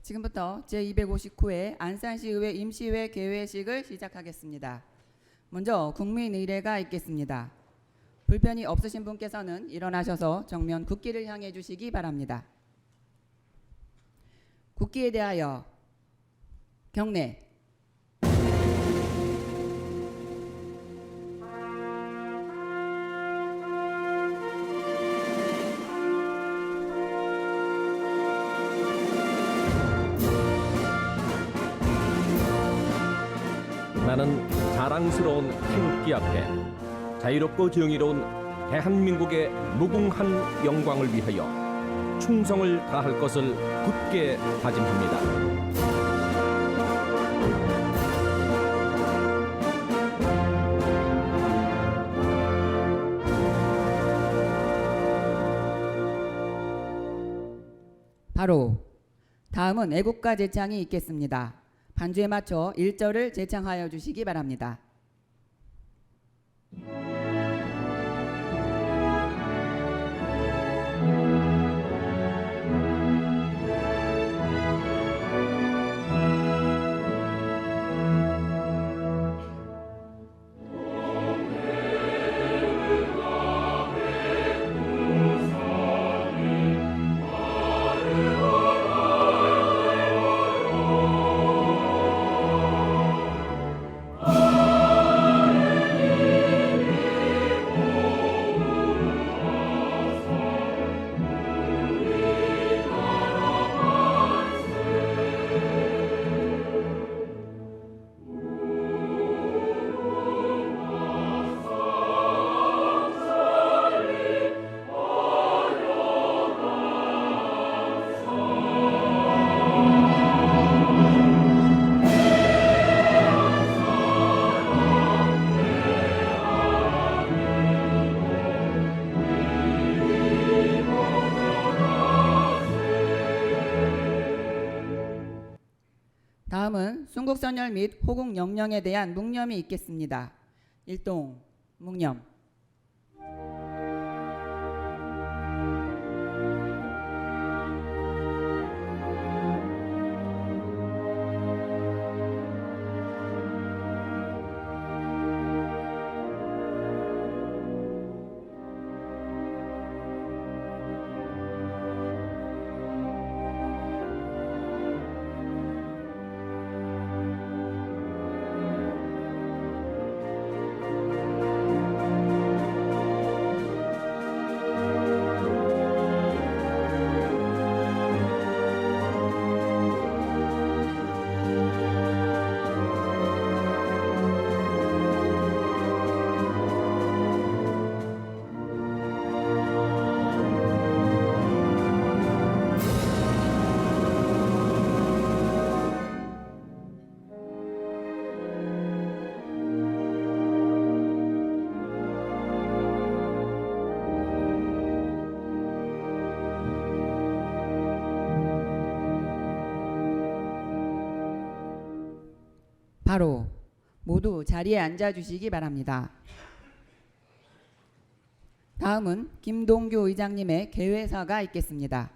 지금부터 제259회 안산시의회 임시회 개회식을 시작하겠습니다. 먼저 국민의례가 있겠습니다. 불편이 없으신 분께서는 일어나셔서 정면 국기를 향해 주시기 바랍니다. 국기에 대하여 경례. 나는 자랑스러운 태극기 앞에 자유롭고 정의로운 대한민국의 무궁한 영광을 위하여 충성을 다할 것을 굳게 다짐합니다. 바로 다음은 애국가 제창이 있겠습니다. 반주에 맞춰 1절을 제창하여 주시기 바랍니다. 다음은 순국선열 및 호국영령에 대한 묵념이 있겠습니다. 일동 묵념. 바로 모두 자리에 앉아 주시기 바랍니다. 다음은 김동규 의장님의 개회사가 있겠습니다.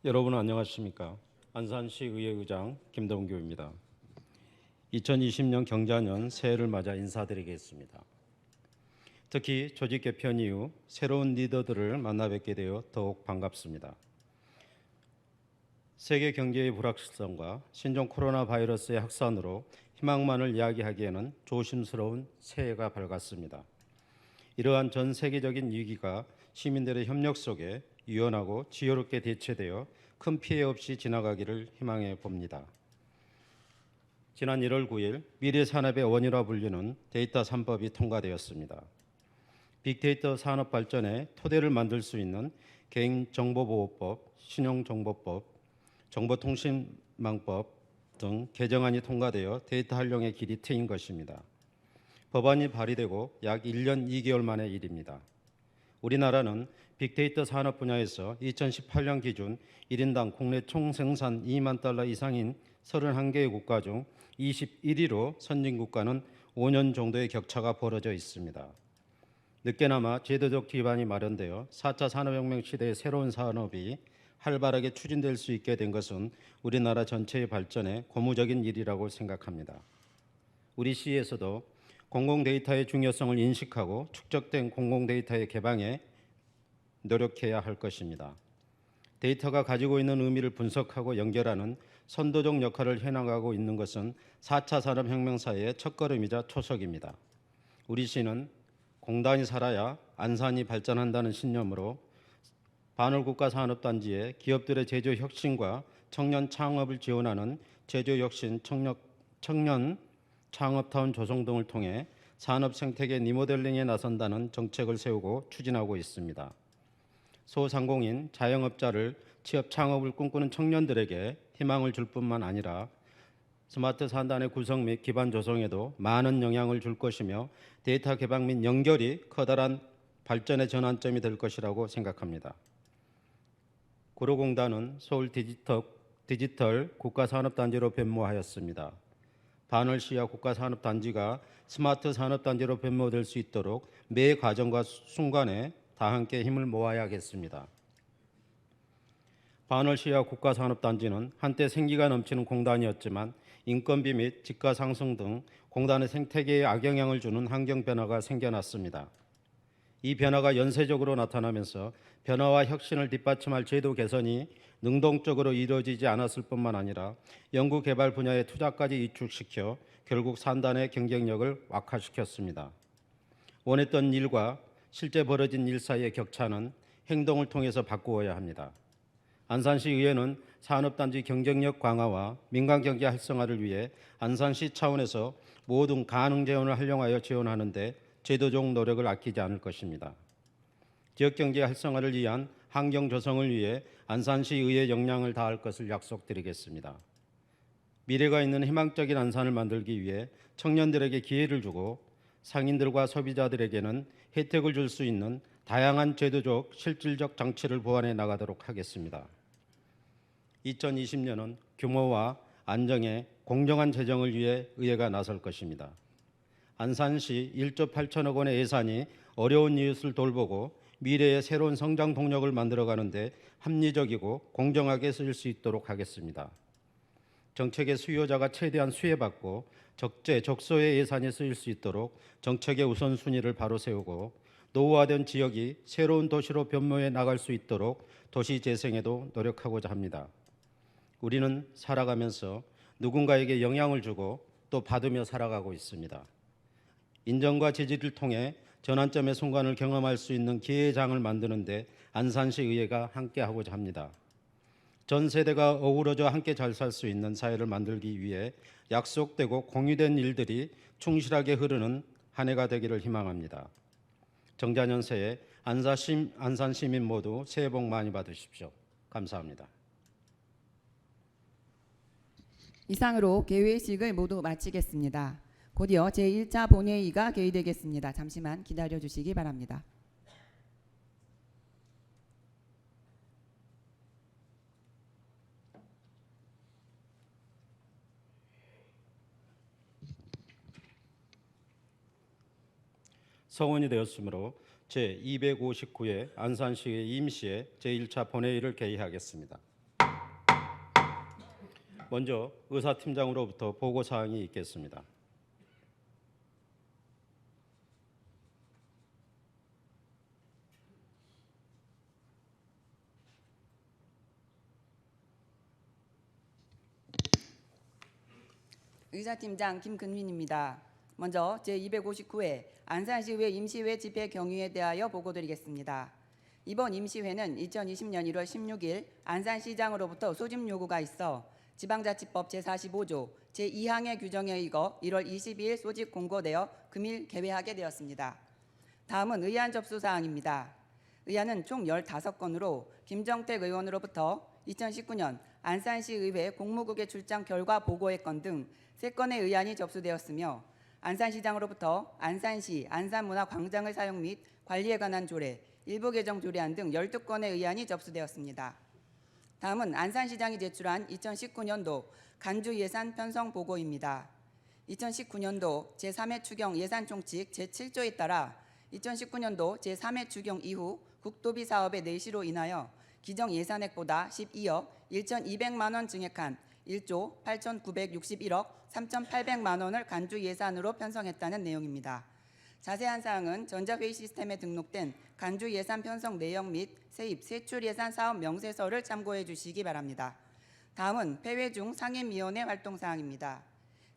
여러분 안녕하십니까? 안산시의회 의장 김동규입니다. 2020년 경자년 새해를 맞아 인사드리겠습니다. 특히 조직 개편 이후 새로운 리더들을 만나 뵙게 되어 더욱 반갑습니다. 세계 경제의 불확실성과 신종 코로나 바이러스의 확산으로 희망만을 이야기하기에는 조심스러운 새해가 밝았습니다. 이러한 전 세계적인 위기가 시민들의 협력 속에 유연하고 지혜롭게 대처되어 큰 피해 없이 지나가기를 희망해 봅니다. 지난 1월 9일 미래 산업의 원이라 불리는 데이터 3법이 통과되었습니다. 빅데이터 산업 발전에 토대를 만들 수 있는 개인정보보호법, 신용정보법, 정보통신망법 등 개정안이 통과되어 데이터 활용의 길이 트인 것입니다. 법안이 발의되고 약 1년 2개월 만의 일입니다. 우리나라는 빅데이터 산업 분야에서 2018년 기준 1인당 국내 총생산 2만 달러 이상인 31개의 국가 중 21위로 선진국과는 5년 정도의 격차가 벌어져 있습니다. 늦게나마 제도적 기반이 마련되어 4차 산업혁명 시대의 새로운 산업이 활발하게 추진될 수 있게 된 것은 우리나라 전체의 발전에 고무적인 일이라고 생각합니다. 우리 시에서도 공공데이터의 중요성을 인식하고 축적된 공공데이터의 개방에 노력해야 할 것입니다. 데이터가 가지고 있는 의미를 분석하고 연결하는 선도적 역할을 해나가고 있는 것은 4차 산업혁명사의 첫걸음이자 초석입니다. 우리 시는 공단이 살아야 안산이 발전한다는 신념으로 반월국가산업단지에 기업들의 제조혁신과 청년 창업을 지원하는 제조혁신 청년 창업타운 조성 등을 통해 산업 생태계 리모델링에 나선다는 정책을 세우고 추진하고 있습니다. 소상공인, 자영업자를 취업 창업을 꿈꾸는 청년들에게 희망을 줄 뿐만 아니라 스마트 산단의 구성 및 기반 조성에도 많은 영향을 줄 것이며 데이터 개방 및 연결이 커다란 발전의 전환점이 될 것이라고 생각합니다. 구로공단은 서울 디지털 국가산업단지로 변모하였습니다. 반월시와 국가산업단지가 스마트 산업단지로 변모될 수 있도록 매 과정과 순간에 다 함께 힘을 모아야겠습니다. 반월시와 국가산업단지는 한때 생기가 넘치는 공단이었지만 인건비 및 집가 상승 등 공단의 생태계에 악영향을 주는 환경 변화가 생겨났습니다. 이 변화가 연쇄적으로 나타나면서 변화와 혁신을 뒷받침할 제도 개선이 능동적으로 이루어지지 않았을 뿐만 아니라 연구개발 분야의 투자까지 위축시켜 결국 산단의 경쟁력을 악화시켰습니다. 원했던 일과 실제 벌어진 일 사이의 격차는 행동을 통해서 바꾸어야 합니다. 안산시 의회는 산업단지 경쟁력 강화와 민간경제 활성화를 위해 안산시 차원에서 모든 가능 재원을 활용하여 지원하는 데 제도적 노력을 아끼지 않을 것입니다. 지역경제 활성화를 위한 환경 조성을 위해 안산시 의회 역량을 다할 것을 약속드리겠습니다. 미래가 있는 희망적인 안산을 만들기 위해 청년들에게 기회를 주고 상인들과 소비자들에게는 혜택을 줄 수 있는 다양한 제도적 실질적 장치를 보완해 나가도록 하겠습니다. 2020년은 규모와 안정의 공정한 재정을 위해 의회가 나설 것입니다. 안산시 1조 8천억 원의 예산이 어려운 이웃을 돌보고 미래의 새로운 성장 동력을 만들어가는데 합리적이고 공정하게 쓰일 수 있도록 하겠습니다. 정책의 수요자가 최대한 수혜받고 적재 적소의 예산이 쓰일 수 있도록 정책의 우선순위를 바로 세우고 노후화된 지역이 새로운 도시로 변모해 나갈 수 있도록 도시 재생에도 노력하고자 합니다. 우리는 살아가면서 누군가에게 영향을 주고 또 받으며 살아가고 있습니다. 인정과 지지를 통해 전환점의 순간을 경험할 수 있는 기회의 장을 만드는 데 안산시 의회가 함께하고자 합니다. 전 세대가 어우러져 함께 잘 살 수 있는 사회를 만들기 위해 약속되고 공유된 일들이 충실하게 흐르는 한 해가 되기를 희망합니다. 정자년 새해 안산 시민 모두 새해 복 많이 받으십시오. 감사합니다. 이상으로 개회식을 모두 마치겠습니다. 곧이어 제1차 본회의가 개의되겠습니다. 잠시만 기다려 주시기 바랍니다. 성원이 되었으므로 제259회 안산시의 임시의 제1차 본회의를 개의하겠습니다. 먼저 의사팀장으로부터 보고사항이 있겠습니다. 의사팀장 김근민입니다. 먼저 제259회 안산시의회 임시회 집회 경위에 대하여 보고드리겠습니다. 이번 임시회는 2020년 1월 16일 안산시장으로부터 소집 요구가 있어 지방자치법 제45조 제2항의 규정에 의거 1월 22일 소집 공고되어 금일 개회하게 되었습니다. 다음은 의안 접수 사항입니다. 의안은 총 15건으로 김정택 의원으로부터 2019년 안산시의회 공무국의 출장 결과 보고의 건 등 3건의 의안이 접수되었으며 안산시장으로부터 안산시 안산문화광장을 사용 및 관리에 관한 조례, 일부 개정 조례안 등 12건의 의안이 접수되었습니다. 다음은 안산시장이 제출한 2019년도 간주 예산 편성 보고입니다. 2019년도 제3회 추경 예산 총칙 제7조에 따라 2019년도 제3회 추경 이후 국도비 사업의 내시로 인하여 기정 예산액보다 12억 1,200만 원 증액한 1조 8,961억 3,800만 원을 간주 예산으로 편성했다는 내용입니다. 자세한 사항은 전자회의 시스템에 등록된 간주 예산 편성 내용 및 세입 세출 예산 사업 명세서를 참고해 주시기 바랍니다. 다음은 폐회 중 상임위원회 활동 사항입니다.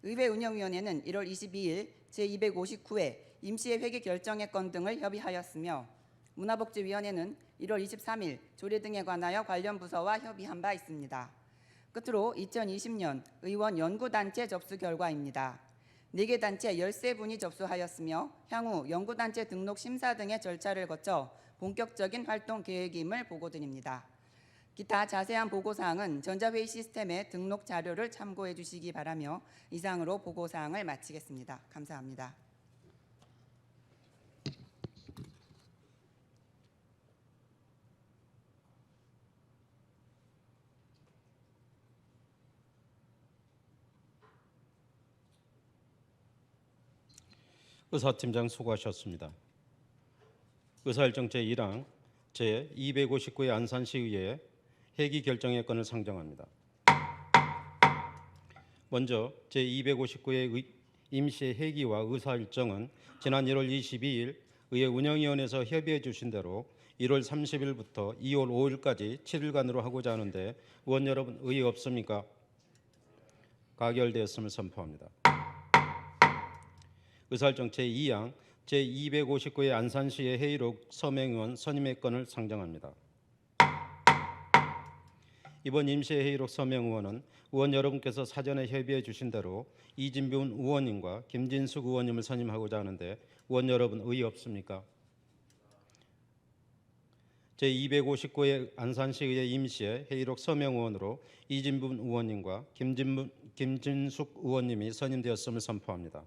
의회 운영위원회는 1월 22일 제259회 임시회 회기 결정의 건 등을 협의하였으며 문화복지위원회는 1월 23일 조례 등에 관하여 관련 부서와 협의한 바 있습니다. 끝으로 2020년 의원 연구단체 접수 결과입니다. 4개 단체 13분이 접수하였으며 향후 연구단체 등록 심사 등의 절차를 거쳐 본격적인 활동 계획임을 보고드립니다. 기타 자세한 보고사항은 전자회의 시스템의 등록 자료를 참고해 주시기 바라며 이상으로 보고사항을 마치겠습니다. 감사합니다. 의사팀장 수고하셨습니다. 의사일정 제1항 제259회 안산시의회 회기 결정의 건을 상정합니다. 먼저 제259회 임시회 회기와 의사일정은 지난 1월 22일 의회 운영위원회에서 협의해 주신 대로 1월 30일부터 2월 5일까지 7일간으로 하고자 하는데 의원 여러분 의의 없습니까? 가결되었음을 선포합니다. 의사일정 제2항 제259회 안산시의 회의록 서명의원 선임의 건을 상정합니다. 이번 임시회 회의록 서명의원은 의원 여러분께서 사전에 협의해 주신 대로 이진분 의원님과 김진숙 의원님을 선임하고자 하는데 의원 여러분 의의 없습니까? 제259회 안산시의회 임시회 회의록 서명의원으로 이진분 의원님과 김진숙 의원님이 선임되었음을 선포합니다.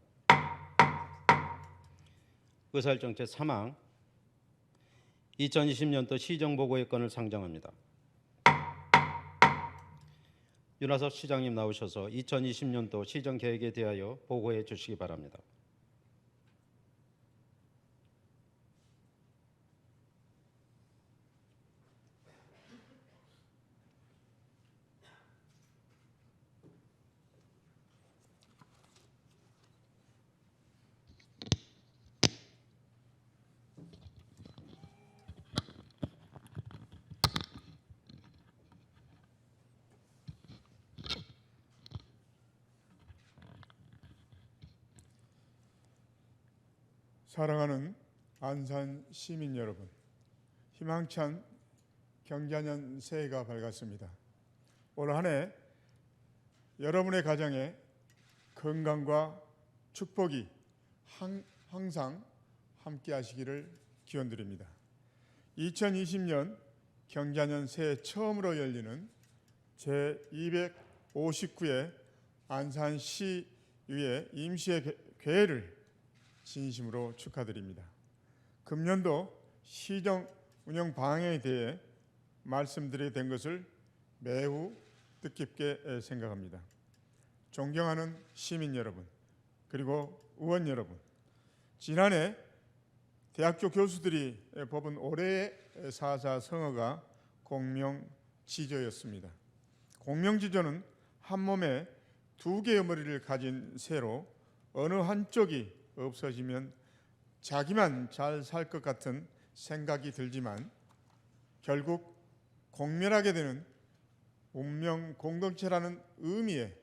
의사일정 제3항 2020년도 시정보고의 건을 상정합니다. 윤하섭 시장님 나오셔서 2020년도 시정계획에 대하여 보고해 주시기 바랍니다. 사랑하는 안산 시민 여러분, 희망찬 경자년 새해가 밝았습니다. 올 한 해 여러분의 가정에 건강과 축복이 항상 함께 하시기를 기원드립니다. 2020년 경자년 새해 처음으로 열리는 제259회 안산시의회 임시회 개회를 진심으로 축하드립니다. 금년도 시정 운영 방향에 대해 말씀드리게 된 것을 매우 뜻깊게 생각합니다. 존경하는 시민 여러분, 그리고 의원 여러분, 지난해 대학교 교수들이 뽑은 올해의 사자성어가 공명지조였습니다. 공명지조는 한 몸에 2개의 머리를 가진 새로 어느 한쪽이 없어지면 자기만 잘 살 것 같은 생각이 들지만 결국 공멸하게 되는 운명 공동체라는 의미의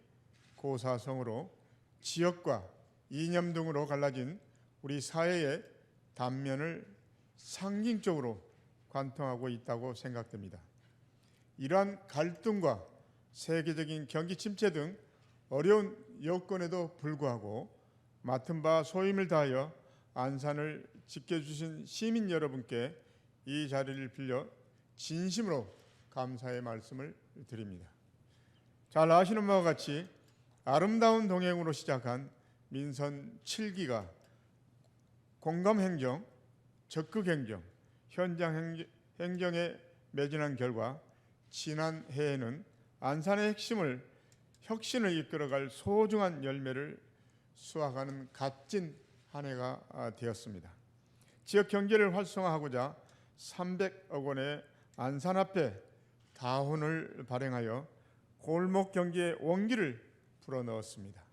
고사성어로 지역과 이념 등으로 갈라진 우리 사회의 단면을 상징적으로 관통하고 있다고 생각됩니다. 이러한 갈등과 세계적인 경기 침체 등 어려운 여건에도 불구하고 맡은 바 소임을 다하여 안산을 지켜주신 시민 여러분께 이 자리를 빌려 진심으로 감사의 말씀을 드립니다. 잘 아시는 바와 같이 아름다운 동행으로 시작한 민선 7기가 공감행정, 적극행정, 현장행정에 매진한 결과 지난 해에는 안산의 혁신을 이끌어갈 소중한 열매를 수확하는 값진 한 해가 되었습니다. 지역 경제를 활성화하고자 300억 원의 안산화폐 다혼을 발행하여 골목 경제의 원기를 불어넣었습니다.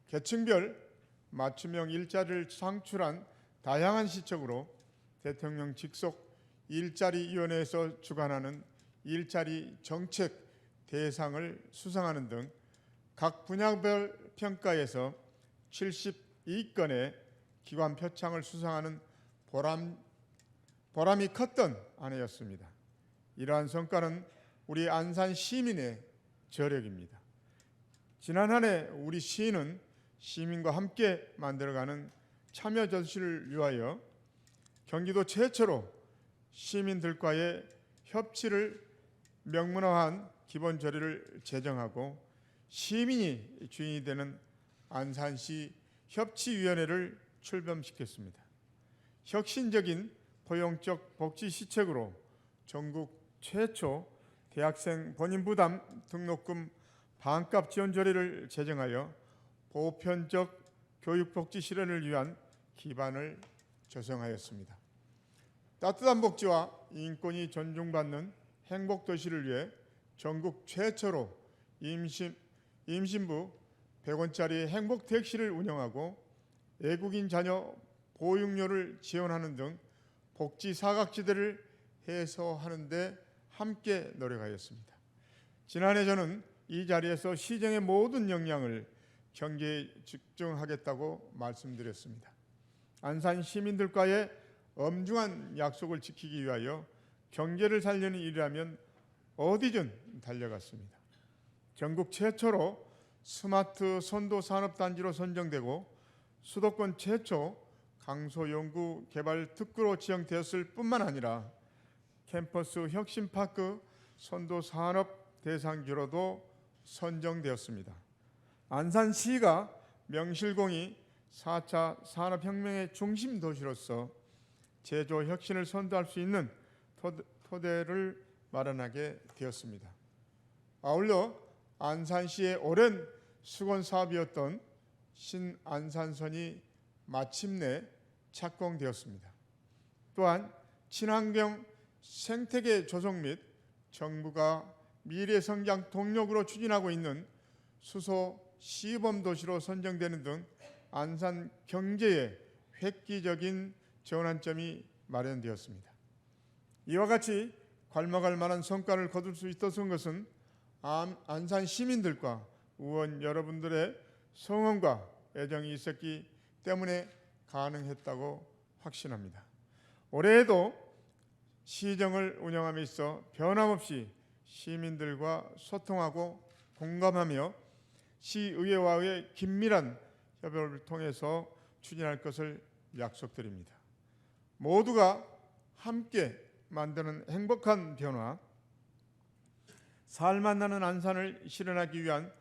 계층별 맞춤형 일자리를 창출한 다양한 시책으로 대통령 직속 일자리위원회에서 주관하는 일자리 정책 대상을 수상하는 등 각 분야별 평가에서 72건의 기관 표창을 수상하는 보람이 컸던 한 해였습니다. 이러한 성과는 우리 안산 시민의 저력입니다. 지난 한 해 우리 시는 시민과 함께 만들어가는 참여 전시를 위하여 경기도 최초로 시민들과의 협치를 명문화한 기본 조례를 제정하고 시민이 주인이 되는 안산시 협치위원회를 출범시켰습니다. 혁신적인 포용적 복지 시책으로 전국 최초 대학생 본인 부담 등록금 반값 지원 조례를 제정하여 보편적 교육복지 실현을 위한 기반을 조성하였습니다. 따뜻한 복지와 인권이 존중받는 행복도시를 위해 전국 최초로 임신부 100원짜리 행복택시를 운영하고 외국인 자녀 보육료를 지원하는 등 복지 사각지대를 해소하는 데 함께 노력하였습니다. 지난해 저는 이 자리에서 시정의 모든 역량을 경제에 집중하겠다고 말씀드렸습니다. 안산 시민들과의 엄중한 약속을 지키기 위하여 경제를 살리는 일이라면 어디든 달려갔습니다. 전국 최초로 스마트 선도 산업단지로 선정되고 수도권 최초 강소연구 개발 특구로 지정되었을 뿐만 아니라 캠퍼스 혁신파크 선도 산업 대상지로도 선정되었습니다. 안산시가 명실공히 4차 산업혁명의 중심 도시로서 제조 혁신을 선도할 수 있는 토대를 마련하게 되었습니다. 아울러 안산시의 오랜 수건 사업이었던 신안산선이 마침내 착공되었습니다. 또한 친환경 생태계 조성 및 정부가 미래 성장 동력으로 추진하고 있는 수소 시범 도시로 선정되는 등 안산 경제에 획기적인 전환점이 마련되었습니다. 이와 같이 괄목할 만한 성과를 거둘 수 있었던 것은 안산 시민들과 의원 여러분들의 성원과 애정이 있었기 때문에 가능했다고 확신합니다. 올해에도 시정을 운영함에 있어 변함없이 시민들과 소통하고 공감하며 시의회와의 긴밀한 협업을 통해서 추진할 것을 약속드립니다. 모두가 함께 만드는 행복한 변화, 살맛나는 안산을 실현하기 위한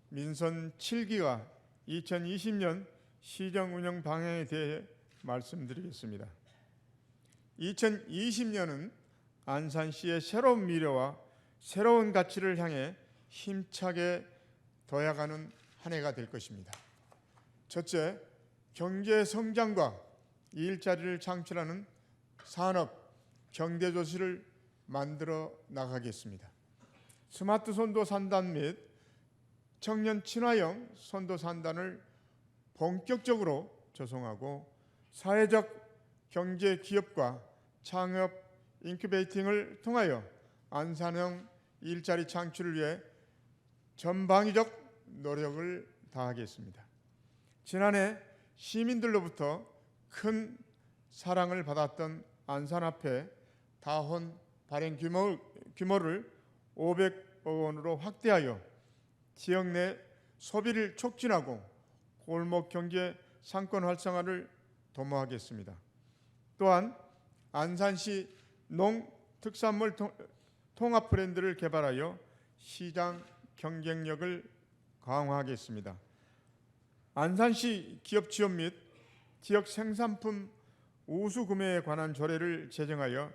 민선 7기가 2020년 시정 운영 방향에 대해 말씀드리겠습니다. 2020년은 안산시의 새로운 미래와 새로운 가치를 향해 힘차게 도약하는 한 해가 될 것입니다. 첫째, 경제 성장과 일자리를 창출하는 산업, 경제 도시를 만들어 나가겠습니다. 스마트 선도 산단 및 청년 친화형 선도 산단을 본격적으로 조성하고 사회적 경제 기업과 창업 인큐베이팅을 통하여 안산형 일자리 창출을 위해 전방위적 노력을 다하겠습니다. 지난해 시민들로부터 큰 사랑을 받았던 안산화폐 다혼 발행 규모를 500억 원으로 확대하여 지역 내 소비를 촉진하고 골목 경제 상권 활성화를 도모하겠습니다. 또한 안산시 농특산물 통합 브랜드를 개발하여 시장 경쟁력을 강화하겠습니다. 안산시 기업 지원 및 지역 생산품 우수 구매에 관한 조례를 제정하여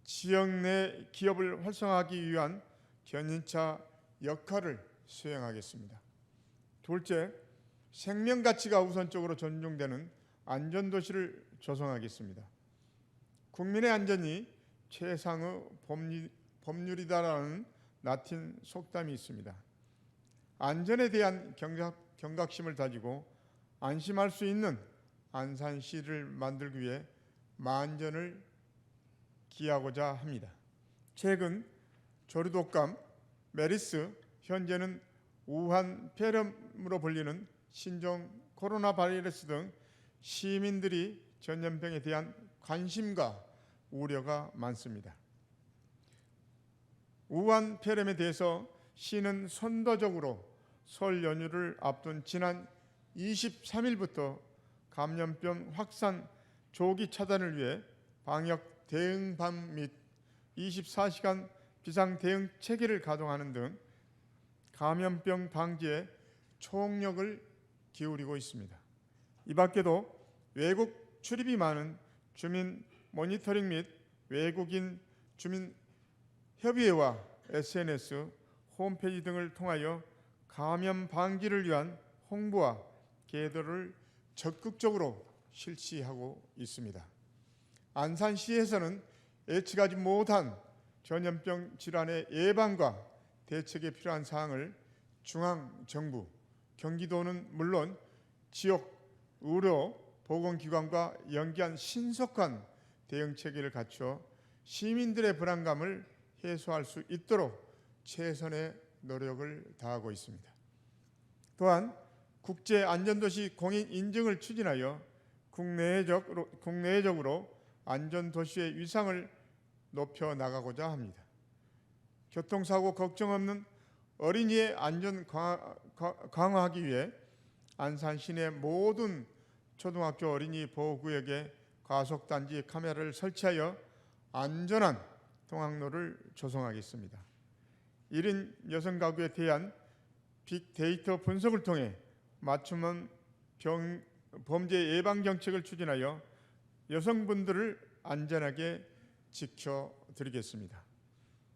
지역 내 기업을 활성화하기 위한 견인차 역할을 수행하겠습니다. 둘째, 생명 가치가 우선적으로 존중되는 안전도시를 조성하겠습니다. 국민의 안전이 최상의 법률이다라는 라틴 속담이 있습니다. 안전에 대한 경각심을 다지고 안심할 수 있는 안산시를 만들기 위해 만전을 기하고자 합니다. 최근 조류독감, 메리스, 현재는 우한 폐렴으로 불리는 신종 코로나 바이러스 등 시민들이 전염병에 대한 관심과 우려가 많습니다. 우한 폐렴에 대해서 시는 선도적으로 설 연휴를 앞둔 지난 23일부터 감염병 확산 조기 차단을 위해 방역 대응반 및 24시간 비상 대응 체계를 가동하는 등 감염병 방지에 총력을 기울이고 있습니다. 이 밖에도 외국 출입이 많은 주민 모니터링 및 외국인 주민 협의회와 SNS, 홈페이지 등을 통하여 감염 방지를 위한 홍보와 계도를 적극적으로 실시하고 있습니다. 안산시에서는 예측하지 못한 전염병 질환의 예방과 대책에 필요한 사항을 중앙정부, 경기도는 물론 지역 의료 보건기관과 연계한 신속한 대응 체계를 갖춰 시민들의 불안감을 해소할 수 있도록 최선의 노력을 다하고 있습니다. 또한 국제안전도시 공인 인증을 추진하여 국내적으로 안전도시의 위상을 높여 나가고자 합니다. 교통사고 걱정 없는 어린이의 안전 강화하기 위해 안산 시내 모든 초등학교 어린이 보호구역에 과속단지 카메라를 설치하여 안전한 통학로를 조성하겠습니다. 1인 여성 가구에 대한 빅데이터 분석을 통해 맞춤형 범죄 예방 정책을 추진하여 여성분들을 안전하게 지켜드리겠습니다.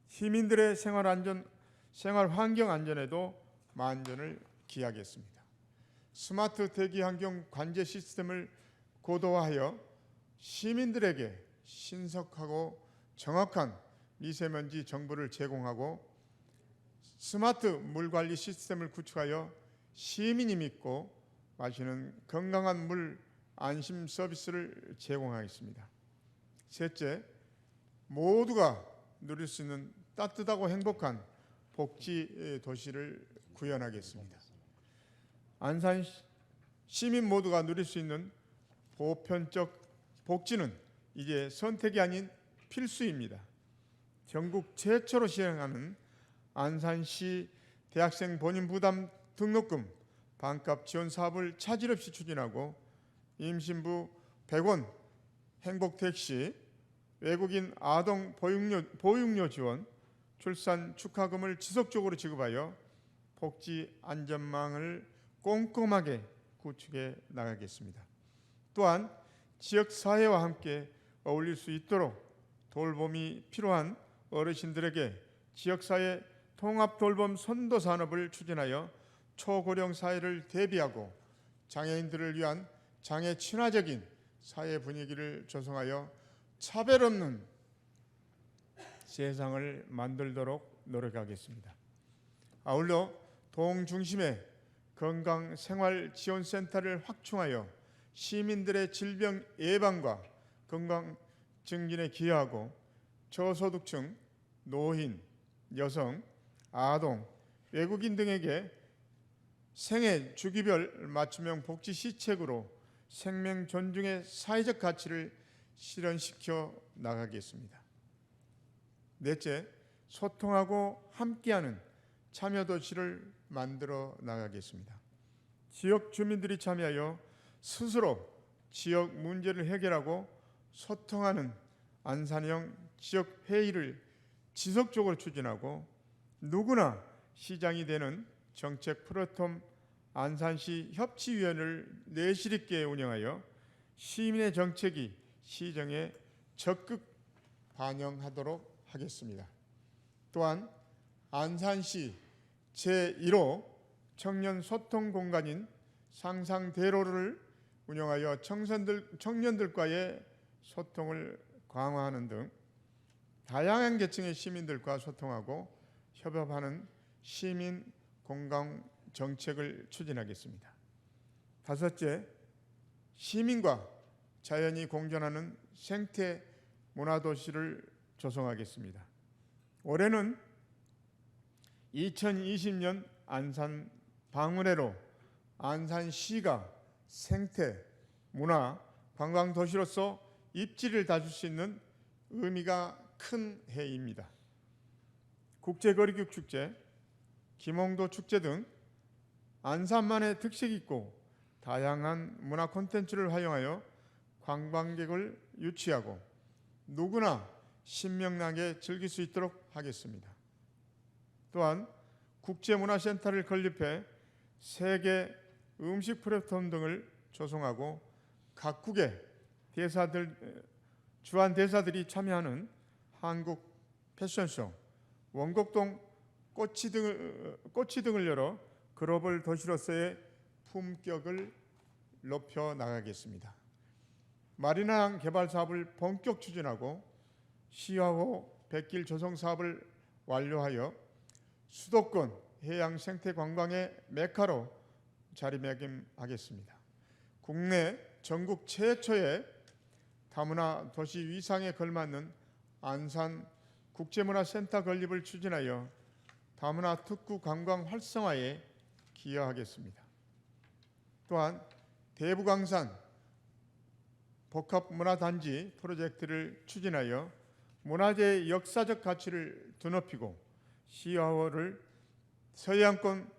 시민들의 생활 환경 안전에도 만전을 기하겠습니다. 스마트 대기 환경 관제 시스템을 고도화하여 시민들에게 신속하고 정확한 미세먼지 정보를 제공하고 스마트 물 관리 시스템을 구축하여 시민이 믿고 마시는 건강한 물 안심 서비스를 제공하겠습니다. 셋째, 모두가 누릴 수 있는 따뜻하고 행복한 복지 도시를 구현하겠습니다. 안산 시민 모두가 누릴 수 있는 보편적 복지는 이제 선택이 아닌 필수입니다. 전국 최초로 시행하는 안산시 대학생 본인 부담 등록금 반값 지원 사업을 차질 없이 추진하고 임신부 100원 행복택시, 외국인 아동 보육료 지원, 출산 축하금을 지속적으로 지급하여 복지 안전망을 꼼꼼하게 구축해 나가겠습니다. 또한 지역사회와 함께 어울릴 수 있도록 돌봄이 필요한 어르신들에게 지역사회 통합돌봄 선도산업을 추진하여 초고령 사회를 대비하고 장애인들을 위한 장애 친화적인 사회 분위기를 조성하여 차별 없는 세상을 만들도록 노력하겠습니다. 아울러 동 중심의 건강생활지원센터를 확충하여 시민들의 질병 예방과 건강 증진에 기여하고 저소득층, 노인, 여성, 아동, 외국인 등에게 생애 주기별 맞춤형 복지 시책으로 생명 존중의 사회적 가치를 실현시켜 나가겠습니다. 넷째, 소통하고 함께하는 참여도시를 만들어 나가겠습니다. 지역 주민들이 참여하여 스스로 지역 문제를 해결하고 소통하는 안산형 지역회의를 지속적으로 추진하고 누구나 시장이 되는 정책 플랫폼 안산시 협치위원회를 내실 있게 운영하여 시민의 정책이 시정에 적극 반영하도록 하겠습니다. 또한 안산시 제1호 청년 소통 공간인 상상대로를 운영하여 청년들과의 소통을 강화하는 등 다양한 계층의 시민들과 소통하고 협업하는 시민 공감 정책을 추진하겠습니다. 다섯째, 시민과 자연이 공존하는 생태 문화도시를 조성하겠습니다. 올해는 2020년 안산 방문회로 안산시가 생태, 문화, 관광 도시로서 입지를 다질 수 있는 의미가 큰 해입니다. 국제거리국 축제, 김홍도 축제 등 안산만의 특색 있고 다양한 문화 콘텐츠를 활용하여 관광객을 유치하고 누구나 신명나게 즐길 수 있도록 하겠습니다. 또한 국제문화센터를 건립해 세계 음식 플랫폼 등을 조성하고 각국의 주한 대사들이 참여하는 한국 패션쇼, 원곡동 꽃이 등을 열어 글로벌 도시로서의 품격을 높여 나가겠습니다. 마리나항 개발 사업을 본격 추진하고 시화호 백길 조성 사업을 완료하여 수도권 해양 생태 관광의 메카로 자리매김하겠습니다. 국내 전국 최초의 다문화 도시 위상에 걸맞는 안산 국제문화센터 건립을 추진하여 다문화 특구 관광 활성화에 기여하겠습니다. 또한 대부강산 복합문화단지 프로젝트를 추진하여 문화재의 역사적 가치를 드높이고 시화호를 서해안권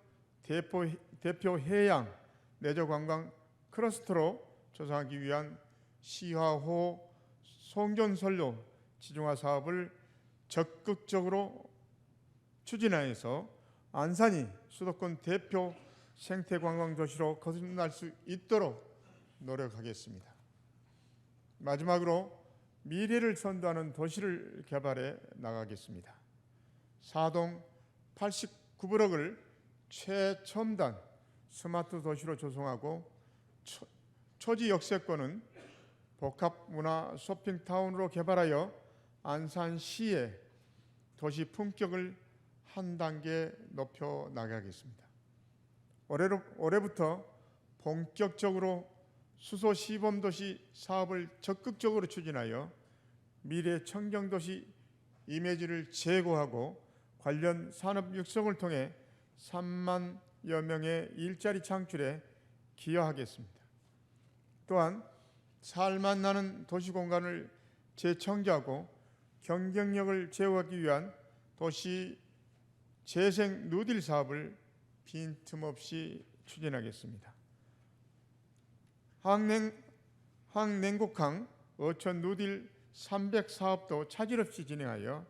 대표 해양 레저 관광 클러스터로 조성하기 위한 시화호 송전선로 지중화 사업을 적극적으로 추진하여서 안산이 수도권 대표 생태관광 도시로 거듭날 수 있도록 노력하겠습니다. 마지막으로 미래를 선도하는 도시를 개발해 나가겠습니다. 사동 89브럭을 최첨단 스마트 도시로 조성하고 초지 역세권은 복합문화 쇼핑타운으로 개발하여 안산시의 도시 품격을 한 단계 높여 나가겠습니다. 올해부터 본격적으로 수소 시범도시 사업을 적극적으로 추진하여 미래 청정도시 이미지를 제고하고 관련 산업 육성을 통해 3만여 명의 일자리 창출에 기여하겠습니다. 또한 살맛 나는 도시공간을 재청소하고 경쟁력을 제고하기 위한 도시 재생 누딜 사업을 빈틈없이 추진하겠습니다. 황냉곡항 어촌 누딜 300 사업도 차질 없이 진행하여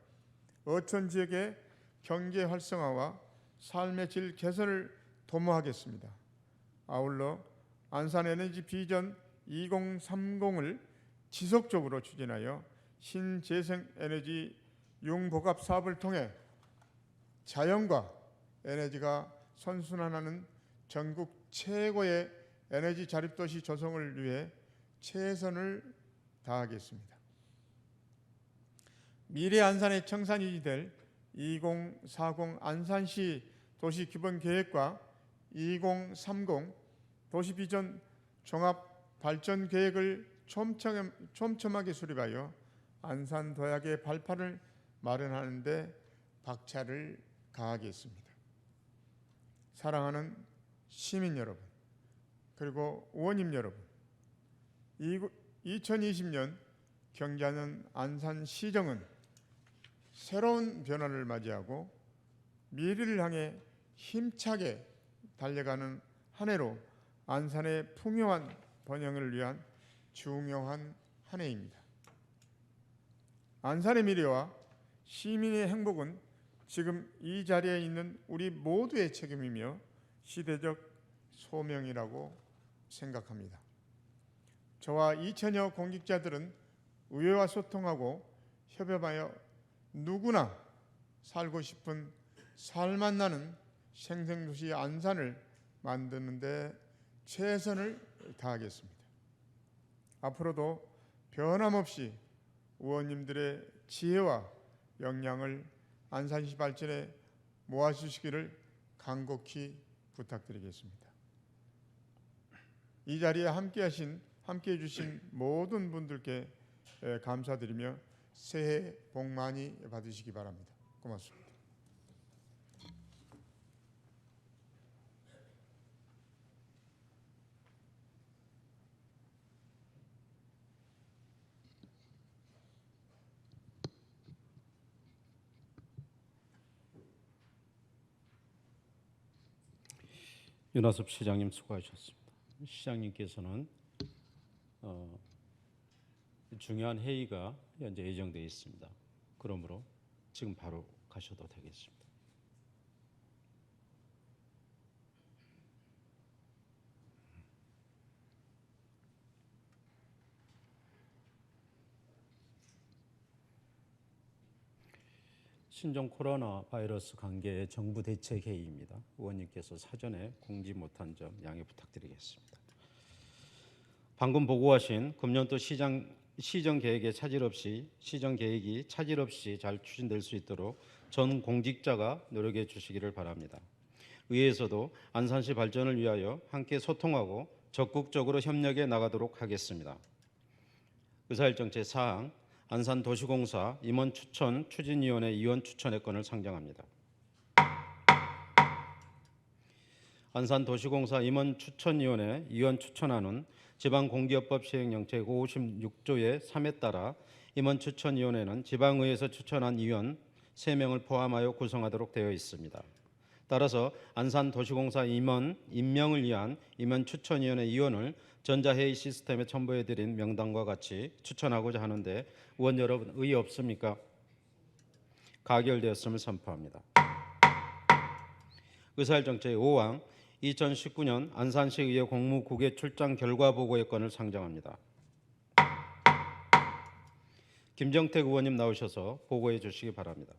어촌 지역의 경제 활성화와 삶의 질 개선을 도모하겠습니다. 아울러 안산 에너지 비전 2030을 지속적으로 추진하여 신재생 에너지 융복합 사업을 통해 자연과 에너지가 선순환하는 전국 최고의 에너지 자립도시 조성을 위해 최선을 다하겠습니다. 미래 안산의 청산이 유지될 2040 안산시 도시기본계획과 2030 도시비전 종합발전계획을 촘촘하게 수립하여 안산 도약의 발판을 마련하는 데 박차를 가하겠습니다. 사랑하는 시민 여러분, 그리고 의원님 여러분, 2020년 경자년 안산시정은 새로운 변화를 맞이하고 미래를 향해 힘차게 달려가는 한 해로 안산의 풍요한 번영을 위한 중요한 한 해입니다. 안산의 미래와 시민의 행복은 지금 이 자리에 있는 우리 모두의 책임이며 시대적 소명이라고 생각합니다. 저와 2천여 공직자들은 의회와 소통하고 협업하여 누구나 살고 싶은 살맛 나는 생생도시 안산을 만드는 데 최선을 다하겠습니다. 앞으로도 변함없이 의원님들의 지혜와 역량을 안산시 발전에 모아주시기를 간곡히 부탁드리겠습니다. 이 자리에 함께해 주신 모든 분들께 감사드리며 새해 복 많이 받으시기 바랍니다. 고맙습니다. 윤하섭 시장님 수고하셨습니다. 시장님께서는 중요한 회의가 현재 예정되어 있습니다. 그러므로 지금 바로 가셔도 되겠습니다. 신종 코로나 바이러스 관계 정부 대책 회의입니다. 의원님께서 사전에 공지 못한 점 양해 부탁드리겠습니다. 방금 보고하신 금년도 시정 계획이 차질 없이 잘 추진될 수 있도록 전 공직자가 노력해 주시기를 바랍니다. 의회에서도 안산시 발전을 위하여 함께 소통하고 적극적으로 협력해 나가도록 하겠습니다. 의사일정 제4항 안산도시공사 임원 추천 추진위원회 위원 추천의 건을 상정합니다. 안산도시공사 임원 추천위원회 위원 추천안은 지방공기업법 시행령 제56조의 3에 따라 임원 추천위원회는 지방의회에서 추천한 위원 3명을 포함하여 구성하도록 되어 있습니다. 따라서 안산도시공사 임원 임명을 위한 임원 추천위원회 위원을 전자회의 시스템에 첨부해드린 명단과 같이 추천하고자 하는데 의원 여러분 의의 없습니까? 가결되었음을 선포합니다. 의사일정 제5항 2019년 안산시의회 공무 국외 출장 결과 보고의 건을 상정합니다. 김정택 의원님 나오셔서 보고해 주시기 바랍니다.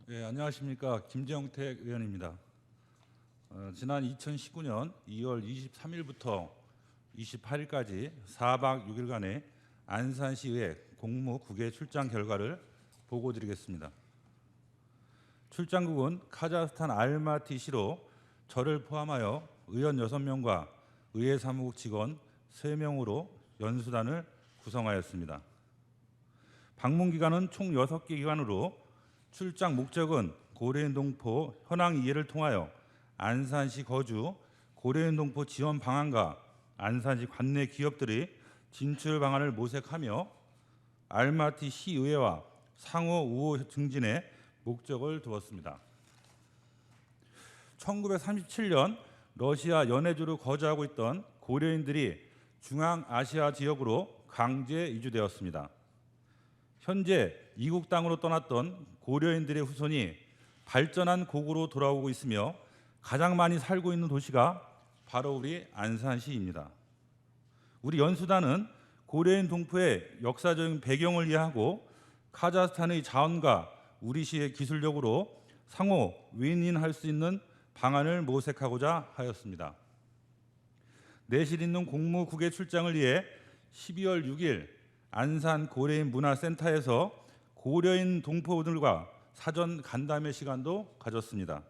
네, 안녕하십니까. 김정택 의원입니다. 지난 2019년 2월 23일부터 28일까지 4박 6일간의 안산시의회 공무 국외 출장 결과를 보고드리겠습니다. 출장국은 카자흐스탄 알마티시로 저를 포함하여 의원 6명과 의회 사무국 직원 3명으로 연수단을 구성하였습니다. 방문 기간은 총 6개 기간으로 출장 목적은 고려인 동포 현황 이해를 통하여 안산시 거주 고려인 동포 지원 방안과 안산시 관내 기업들의 진출 방안을 모색하며 알마티 시의회와 상호 우호 증진에 목적을 두었습니다. 1937년 러시아 연해주로 거주하고 있던 고려인들이 중앙아시아 지역으로 강제 이주되었습니다. 현재 이국 땅으로 떠났던 고려인들의 후손이 발전한 고구로 돌아오고 있으며 가장 많이 살고 있는 도시가 바로 우리 안산시입니다. 우리 연수단은 고려인 동포의 역사적인 배경을 이해하고 카자흐스탄의 자원과 우리 시의 기술력으로 상호 윈윈할 수 있는 방안을 모색하고자 하였습니다. 내실 있는 공무 국외 출장을 위해 12월 6일 안산 고려인 문화센터에서 고려인 동포들과 사전 간담회 시간도 가졌습니다.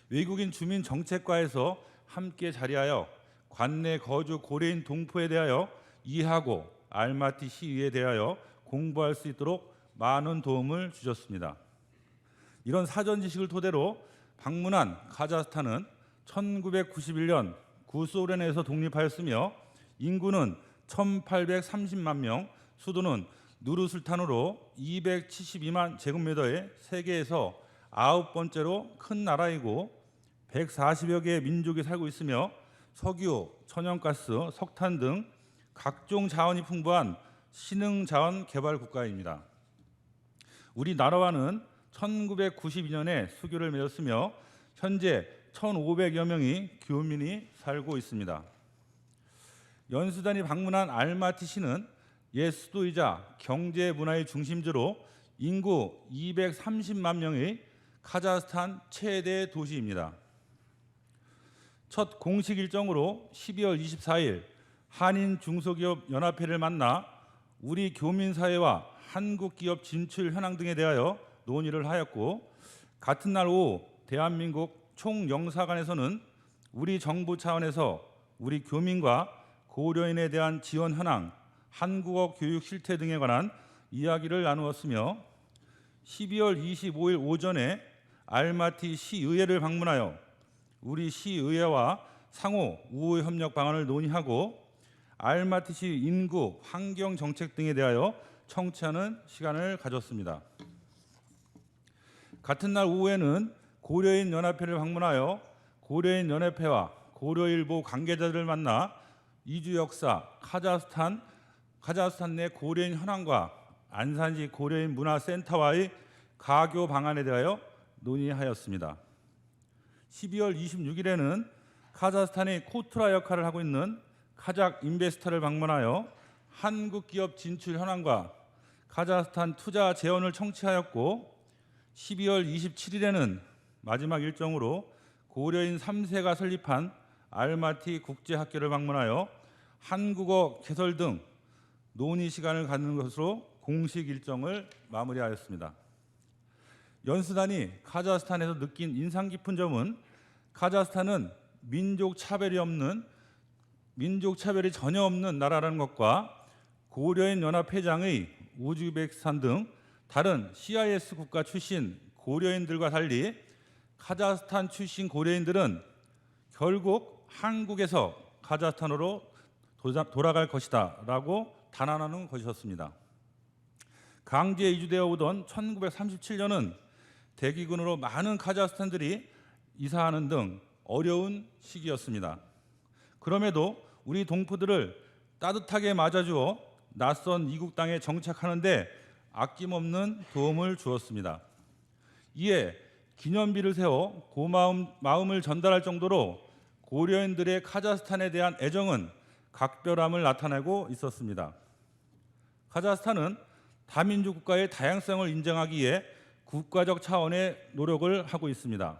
외국인 주민 정책과에서 함께 자리하여 관내 거주 고려인 동포에 대하여 이해하고 알마티 시위에 대하여 공부할 수 있도록 많은 도움을 주셨습니다. 이런 사전 지식을 토대로 방문한 카자흐스탄은 1991년 구소련에서 독립하였으며 인구는 1830만 명, 수도는 누르술탄으로 272만 제곱미터의 세계에서 9번째로 큰 나라이고 140여 개의 민족이 살고 있으며 석유, 천연가스, 석탄 등 각종 자원이 풍부한 신흥자원 개발 국가입니다. 우리나라와는 1992년에 수교를 맺었으며 현재 1,500여 명의 교민이 살고 있습니다. 연수단이 방문한 알마티시는 옛 수도이자 경제 문화의 중심지로 인구 230만 명의 카자흐스탄 최대 도시입니다. 첫 공식 일정으로 12월 24일 한인 중소기업 연합회를 만나 우리 교민사회와 한국 기업 진출 현황 등에 대하여 논의를 하였고, 같은 날 오후 대한민국 총영사관에서는 우리 정부 차원에서 우리 교민과 고려인에 대한 지원 현황, 한국어 교육 실태 등에 관한 이야기를 나누었으며 12월 25일 오전에 알마티 시의회를 방문하여 우리 시의회와 상호 우호 협력 방안을 논의하고 알마티시 인구, 환경 정책 등에 대하여 청취하는 시간을 가졌습니다. 같은 날 오후에는 고려인 연합회를 방문하여 고려인 연합회와 고려일보 관계자들을 만나 이주 역사, 카자흐스탄 내 고려인 현황과 안산시 고려인 문화센터와의 가교 방안에 대하여 논의하였습니다. 12월 26일에는 카자흐스탄의 코트라 역할을 하고 있는 카작 인베스터를 방문하여 한국 기업 진출 현황과 카자흐스탄 투자 재원을 청취하였고, 12월 27일에는 마지막 일정으로 고려인 3세가 설립한 알마티 국제학교를 방문하여 한국어 개설 등 논의 시간을 갖는 것으로 공식 일정을 마무리하였습니다. 연수단이 카자흐스탄에서 느낀 인상 깊은 점은 카자흐스탄은 민족 차별이 전혀 없는 나라라는 것과 고려인 연합회장의 우즈베키스탄 등 다른 CIS 국가 출신 고려인들과 달리 카자흐스탄 출신 고려인들은 결국 한국에서 카자흐스탄으로 돌아갈 것이다 라고 단언하는 것이었습니다. 강제 이주되어 오던 1937년은 대기근으로 많은 카자흐스탄들이 이사하는 등 어려운 시기였습니다. 그럼에도 우리 동포들을 따뜻하게 맞아주어 낯선 이국 땅에 정착하는 데 아낌없는 도움을 주었습니다. 이에 기념비를 세워 고마운 마음을 전달할 정도로 고려인들의 카자흐스탄에 대한 애정은 각별함을 나타내고 있었습니다. 카자흐스탄은 다민족 국가의 다양성을 인정하기 위해 국가적 차원의 노력을 하고 있습니다.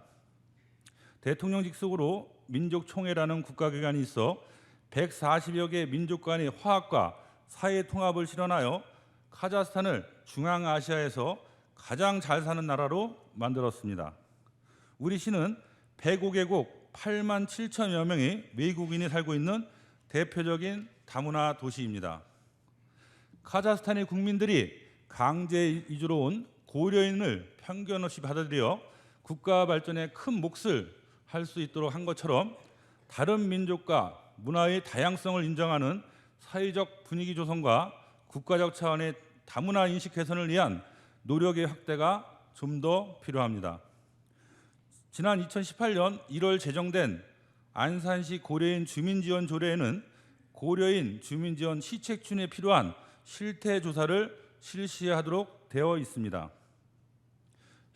대통령 직속으로 민족총회라는 국가기관이 있어 140여 개 민족 간의 화합과 사회 통합을 실현하여 카자흐스탄을 중앙아시아에서 가장 잘 사는 나라로 만들었습니다. 우리 시는 105개국 8만 7천여 명의 외국인이 살고 있는 대표적인 다문화 도시입니다. 카자흐스탄의 국민들이 강제 이주로 온 고려인을 편견 없이 받아들여 국가 발전에 큰 몫을 할 수 있도록 한 것처럼 다른 민족과 문화의 다양성을 인정하는 사회적 분위기 조성과 국가적 차원의 다문화 인식 개선을 위한 노력의 확대가 좀 더 필요합니다. 지난 2018년 1월 제정된 안산시 고려인 주민지원 조례에는 고려인 주민지원 시책춘에 필요한 실태 조사를 실시하도록 되어 있습니다.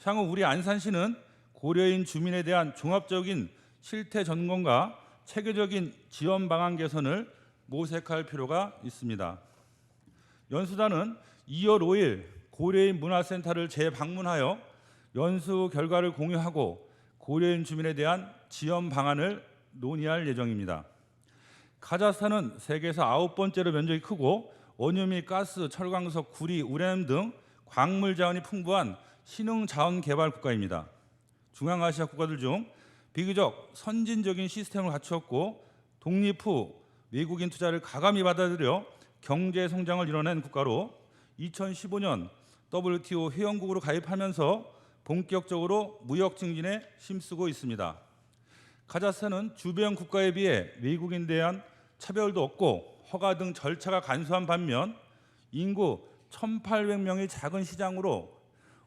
향후 우리 안산시는 고려인 주민에 대한 종합적인 실태 점검과 체계적인 지원 방안 개선을 모색할 필요가 있습니다. 연수단은 2월 5일 고려인 문화센터를 재방문하여 연수 결과를 공유하고 고려인 주민에 대한 지원 방안을 논의할 예정입니다. 카자흐스탄은 세계에서 9번째로 면적이 크고 원유 및 가스, 철광석, 구리, 우라늄 등 광물 자원이 풍부한 신흥 자원 개발 국가입니다. 중앙아시아 국가들 중 비교적 선진적인 시스템을 갖추었고 독립 후 외국인 투자를 가감히 받아들여 경제 성장을 이뤄낸 국가로 2015년 WTO 회원국으로 가입하면서 본격적으로 무역 증진에 힘쓰고 있습니다. 카자흐스탄은 주변 국가에 비해 외국인에 대한 차별도 없고 허가 등 절차가 간소한 반면 인구 1,800명의 작은 시장으로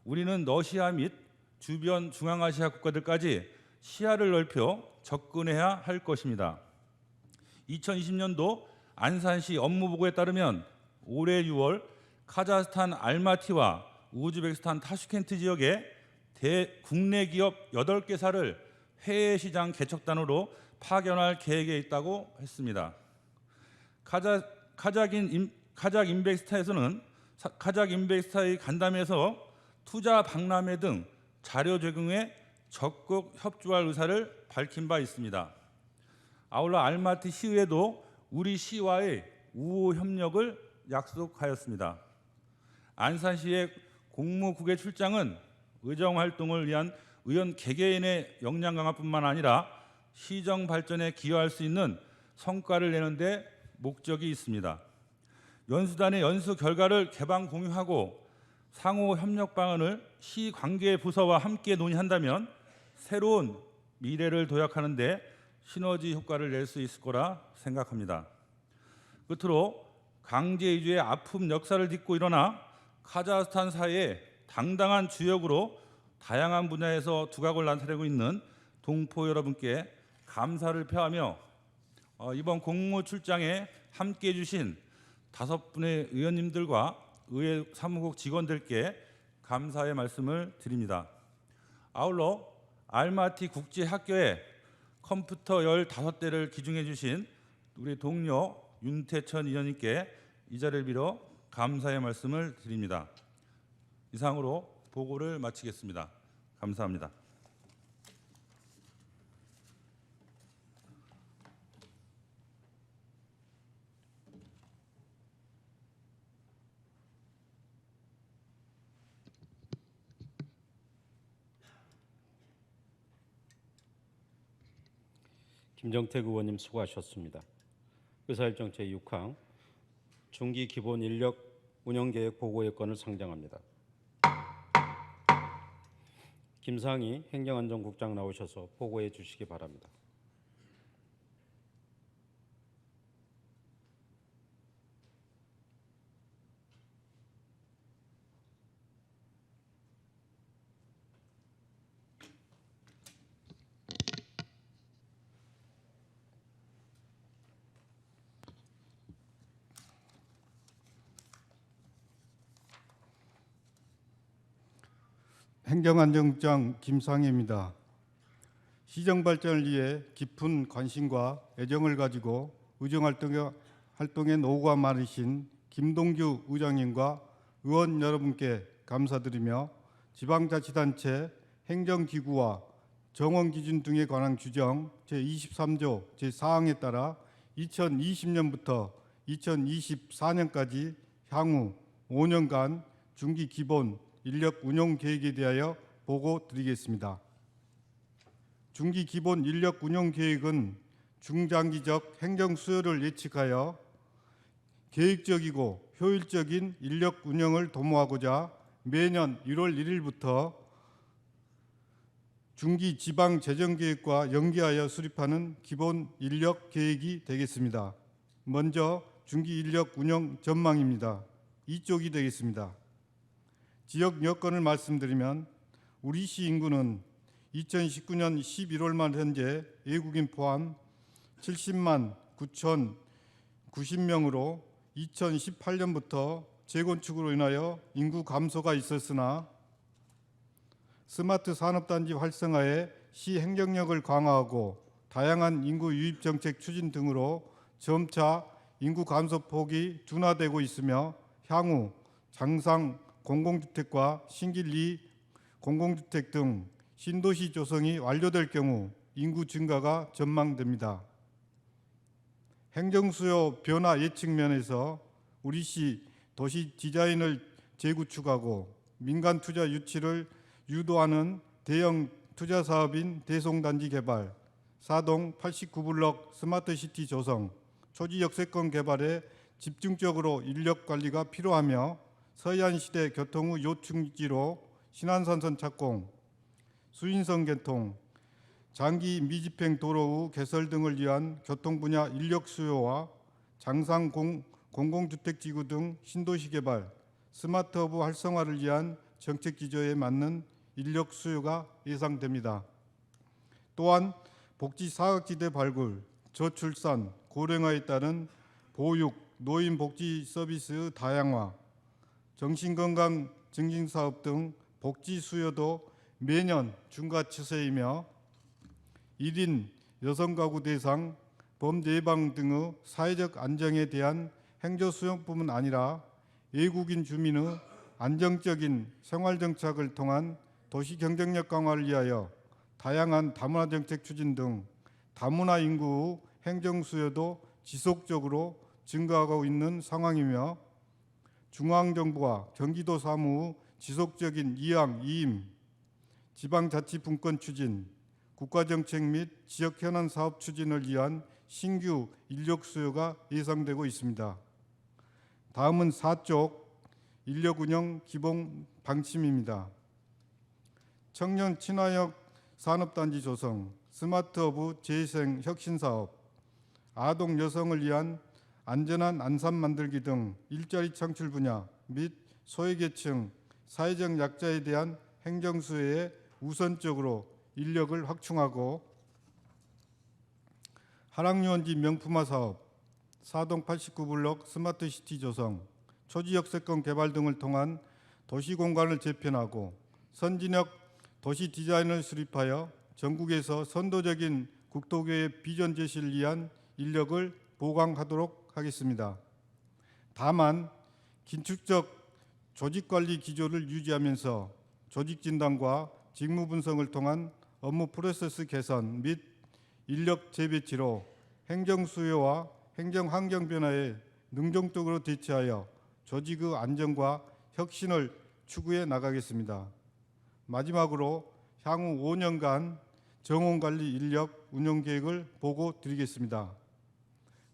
우리는 러시아 및 주변 중앙아시아 국가들까지 시야를 넓혀 접근해야 할 것입니다. 2020년도 안산시 업무보고에 따르면 올해 6월 카자흐스탄 알마티와 우즈베키스탄 타슈켄트 지역의 국내 기업 8개사를 해외 시장 개척단으로 파견할 계획에 있다고 했습니다. 카자크인베스타에서는 카자크인베스타의 간담회에서 투자 박람회 등 자료 제공에 적극 협조할 의사를 밝힌 바 있습니다. 아울러 알마티 시의회도 우리 시와의 우호 협력을 약속하였습니다. 안산시의 공무국외 출장은 의정 활동을 위한 의원 개개인의 역량 강화뿐만 아니라 시정 발전에 기여할 수 있는 성과를 내는 데 목적이 있습니다. 연수단의 연수 결과를 개방 공유하고 상호 협력 방안을 시 관계 부서와 함께 논의한다면 새로운 미래를 도약하는 데 시너지 효과를 낼 수 있을 거라 생각합니다. 끝으로 강제 이주의 아픔 역사를 딛고 일어나 카자흐스탄 사회의 당당한 주역으로 다양한 분야에서 두각을 나타내고 있는 동포 여러분께 감사를 표하며 이번 공무 출장에 함께해 주신 5분의 의원님들과 의회 사무국 직원들께 감사의 말씀을 드립니다. 아울러 알마티 국제학교에 컴퓨터 15대를 기증해 주신 우리 동료 윤태천 의원님께 이 자리를 빌어 감사의 말씀을 드립니다. 이상으로 보고를 마치겠습니다. 감사합니다. 김정택 의원님 수고하셨습니다. 의사일정 제6항 중기 기본 인력 운영계획 보고의 건을 상정합니다. 김상희 행정안전국장 나오셔서 보고해 주시기 바랍니다. 행정안전국장 김상희입니다. 시정 발전을 위해 깊은 관심과 애정을 가지고 의정 활동에 노고가 많으신 김동규 의장님과 의원 여러분께 감사드리며 지방자치단체 행정기구와 정원기준 등에 관한 규정 제23조 제4항에 따라 2020년부터 2024년까지 향후 5년간 중기 기본 인력 운용 계획에 대하여 보고 드리겠습니다. 중기 기본 인력 운용 계획은 중장기적 행정 수요를 예측하여 계획적이고 효율적인 인력 운영을 도모하고자 매년 1월 1일부터 중기 지방 재정 계획과 연계하여 수립하는 기본 인력 계획이 되겠습니다. 먼저 중기 인력 운영 전망입니다. 이쪽이 되겠습니다. 지역 여건을 말씀드리면 우리 시 인구는 2019년 11월 말 현재 외국인 포함 70만 9,090명으로 2018년부터 재건축으로 인하여 인구 감소가 있었으나 스마트 산업단지 활성화에 시 행정력을 강화하고 다양한 인구 유입 정책 추진 등으로 점차 인구 감소폭이 둔화되고 있으며 향후 장상 공공주택과 신길리 공공주택 등 신도시 조성이 완료될 경우 인구 증가가 전망됩니다. 행정수요 변화 예측 면에서 우리 시 도시 디자인을 재구축하고 민간 투자 유치를 유도하는 대형 투자 사업인 대송단지 개발, 사동 89블럭 스마트시티 조성, 초지 역세권 개발에 집중적으로 인력 관리가 필요하며 서해안시대 교통 후 요충지로 신안산선 착공, 수인선 개통, 장기 미집행 도로 후 개설 등을 위한 교통 분야 인력 수요와 장상 공공주택지구 등 신도시 개발, 스마트허브 활성화를 위한 정책 기조에 맞는 인력 수요가 예상됩니다. 또한 복지 사각지대 발굴, 저출산, 고령화에 따른 보육, 노인 복지 서비스 다양화, 정신건강 증진 사업 등 복지 수요도 매년 증가 추세이며 1인 여성 가구 대상 범죄 예방 등의 사회적 안정에 대한 행정 수용뿐만 아니라 외국인 주민의 안정적인 생활 정착을 통한 도시 경쟁력 강화를 위하여 다양한 다문화 정책 추진 등 다문화 인구 행정 수요도 지속적으로 증가하고 있는 상황이며 중앙정부와 경기도 사무 지속적인 이항, 이임, 지방자치분권 추진, 국가정책 및 지역 현안 사업 추진을 위한 신규 인력 수요가 예상되고 있습니다. 다음은 4쪽 인력 운영 기본 방침입니다. 청년 친화적 산업단지 조성, 스마트허브 재생 혁신 사업, 아동 여성을 위한 안전한 안산 만들기 등 일자리 창출 분야 및 소외계층, 사회적 약자에 대한 행정 수혜에 우선적으로 인력을 확충하고 한학유원지 명품화 사업, 사동 89블록 스마트시티 조성, 초지역세권 개발 등을 통한 도시 공간을 재편하고 선진적 도시 디자인을 수립하여 전국에서 선도적인 국토계획 비전 제시를 위한 인력을 보강하도록 하겠습니다. 다만 긴축적 조직관리 기조를 유지하면서 조직진단과 직무분석을 통한 업무 프로세스 개선 및 인력 재배치로 행정 수요와 행정 환경 변화에 능동적으로 대처하여 조직의 안정과 혁신을 추구해 나가겠습니다. 마지막으로 향후 5년간 정원관리 인력 운영 계획을 보고 드리겠습니다.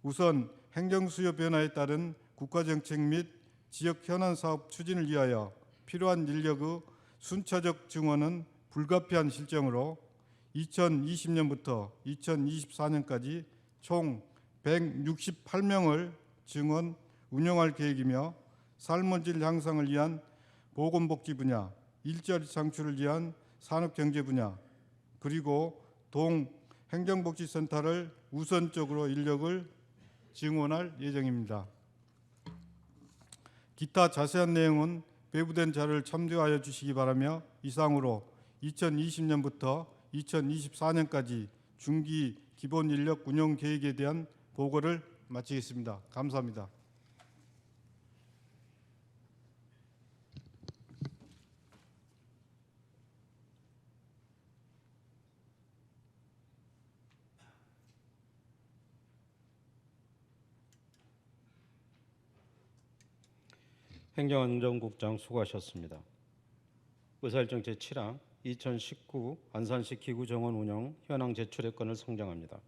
우선 행정 수요 변화에 따른 국가정책 및 지역 현안 사업 추진을 위하여 필요한 인력의 순차적 증원은 불가피한 실정으로 2020년부터 2024년까지 총 168명을 증원 운영할 계획이며 삶의 질 향상을 위한 보건복지 분야, 일자리 창출을 위한 산업경제 분야, 그리고 동 행정복지센터를 우선적으로 인력을 증원할 예정입니다. 기타 자세한 내용은 배부된 자료를 참조하여 주시기 바라며 이상으로 2020년부터 2024년까지 중기 기본 인력 운영 계획에 대한 보고를 마치겠습니다. 감사합니다. 행정안전국장 수고하셨습니다. 의사일정 제7항 2019 안산시 기구정원 운영 현황 제출의 건을 상정합니다.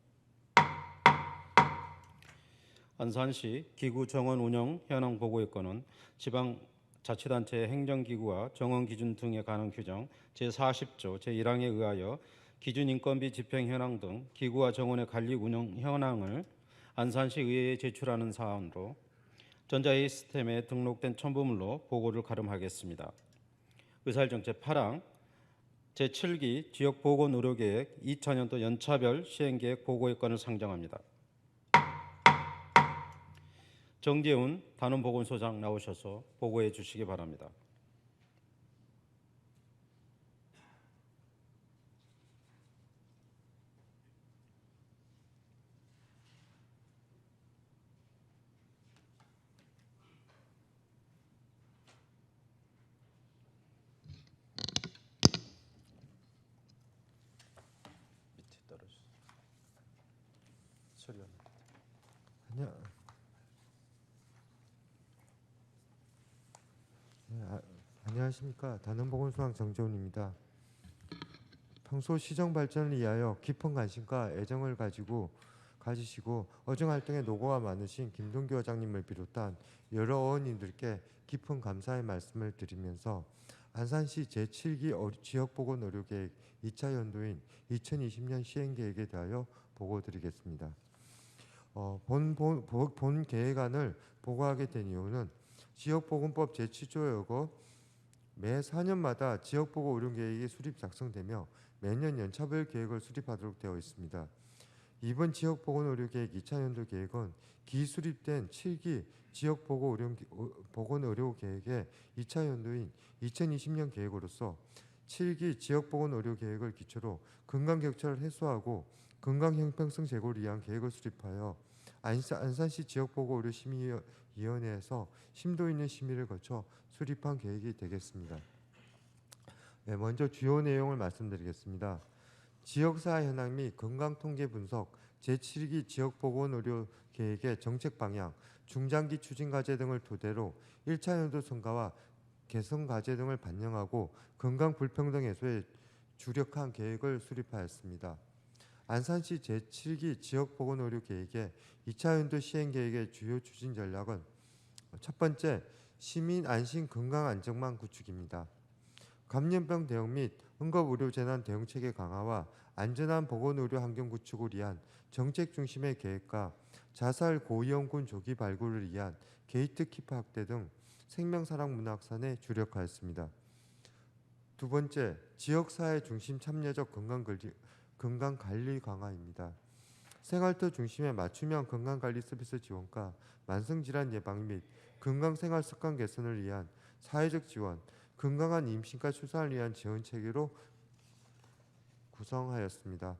안산시 기구정원 운영 현황 보고의 건은 지방자치단체의 행정기구와 정원기준 등에 관한 규정 제40조 제1항에 의하여 기준인건비 집행 현황 등 기구와 정원의 관리 운영 현황을 안산시 의회에 제출하는 사안으로 전자회의 시스템에 등록된 첨부물로 보고를 가름하겠습니다. 의사일정 제8항 제7기 지역보건의료계획 2000년도 연차별 시행계획 보고의 건을 상정합니다. 정재훈 단원보건소장 나오셔서 보고해 주시기 바랍니다. 안녕하십니까. 단원보건소장 정재훈입니다. 평소 시정 발전을 위하여 깊은 관심과 애정을 가지시고 어정 활동에 노고가 많으신 김동규 의장님을 비롯한 여러 의원님들께 깊은 감사의 말씀을 드리면서 안산시 제7기 지역보건의료계획 2차 연도인 2020년 시행계획에 대하여 보고드리겠습니다. 본 계획안을 보고하게 된 이유는 지역보건법 제7조에 어거 매 4년마다 지역보건 의료계획이 수립 작성되며 매년 연차별 계획을 수립하도록 되어 있습니다. 이번 지역보건의료계획 2차 연도 계획은 기수립된 7기 지역보건의료계획의 2차 연도인 2020년 계획으로서 7기 지역보건의료계획을 기초로 건강격차를 해소하고 건강형평성 제고를 위한 계획을 수립하여 안산시 지역보건의료심의위원회에서 심도 있는 심의를 거쳐 수립한 계획이 되겠습니다. 네, 먼저 주요 내용을 말씀드리겠습니다. 지역사회 현황 및 건강통계 분석, 제7기 지역보건의료계획의 정책 방향, 중장기 추진과제 등을 토대로 1차 연도 성과와 개선과제 등을 반영하고 건강불평등 해소에 주력한 계획을 수립하였습니다. 안산시 제7기 지역보건의료계획의 2차 연도 시행계획의 주요 추진 전략은 첫 번째, 시민 안심 건강 안정망 구축입니다. 감염병 대응 및 응급의료재난 대응체계 강화와 안전한 보건의료 환경 구축을 위한 정책 중심의 계획과 자살 고위험군 조기 발굴을 위한 게이트키퍼 확대 등 생명사랑 문화 확산에 주력하였습니다. 두 번째, 지역사회 중심 참여적 건강관리 강화입니다. 생활터 중심의 맞춤형 건강관리 서비스 지원과 만성질환 예방 및 건강생활습관 개선을 위한 사회적 지원, 건강한 임신과 출산을 위한 지원 체계로 구성하였습니다.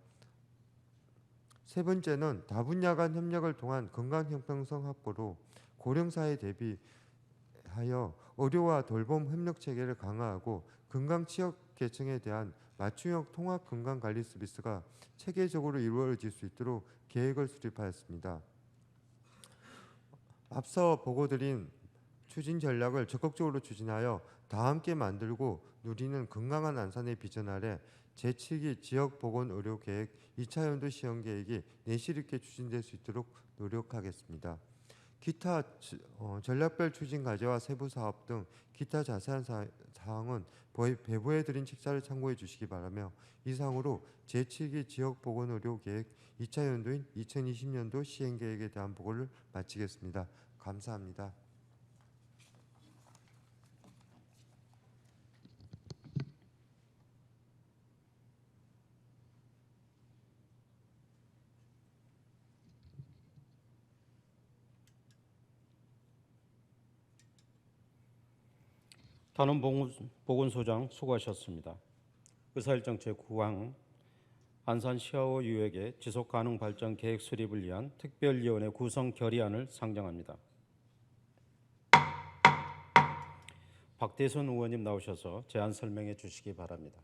세 번째는 다분야 간 협력을 통한 건강 형평성 확보로 고령사회 대비하여 의료와 돌봄 협력 체계를 강화하고 건강 취약 계층에 대한 맞춤형 통합 건강 관리 서비스가 체계적으로 이루어질 수 있도록 계획을 수립하였습니다. 앞서 보고드린 추진 전략을 적극적으로 추진하여 다 함께 만들고 누리는 건강한 안산의 비전 아래 제7기 지역보건의료계획 2차 연도 시행계획이 내실 있게 추진될 수 있도록 노력하겠습니다. 기타 전략별 추진 과제와 세부 사업 등 기타 자세한 사항은 배부해 드린 책자를 참고해 주시기 바라며 이상으로 제7기 지역보건의료계획 2차 연도인 2020년도 시행계획에 대한 보고를 마치겠습니다. 감사합니다. 단원 보건소장 수고하셨습니다. 의사일정 제9항 안산시하오 유역의 지속가능 발전 계획 수립을 위한 특별위원회 구성 결의안을 상정합니다. 박대선 의원님 나오셔서 제안 설명해 주시기 바랍니다.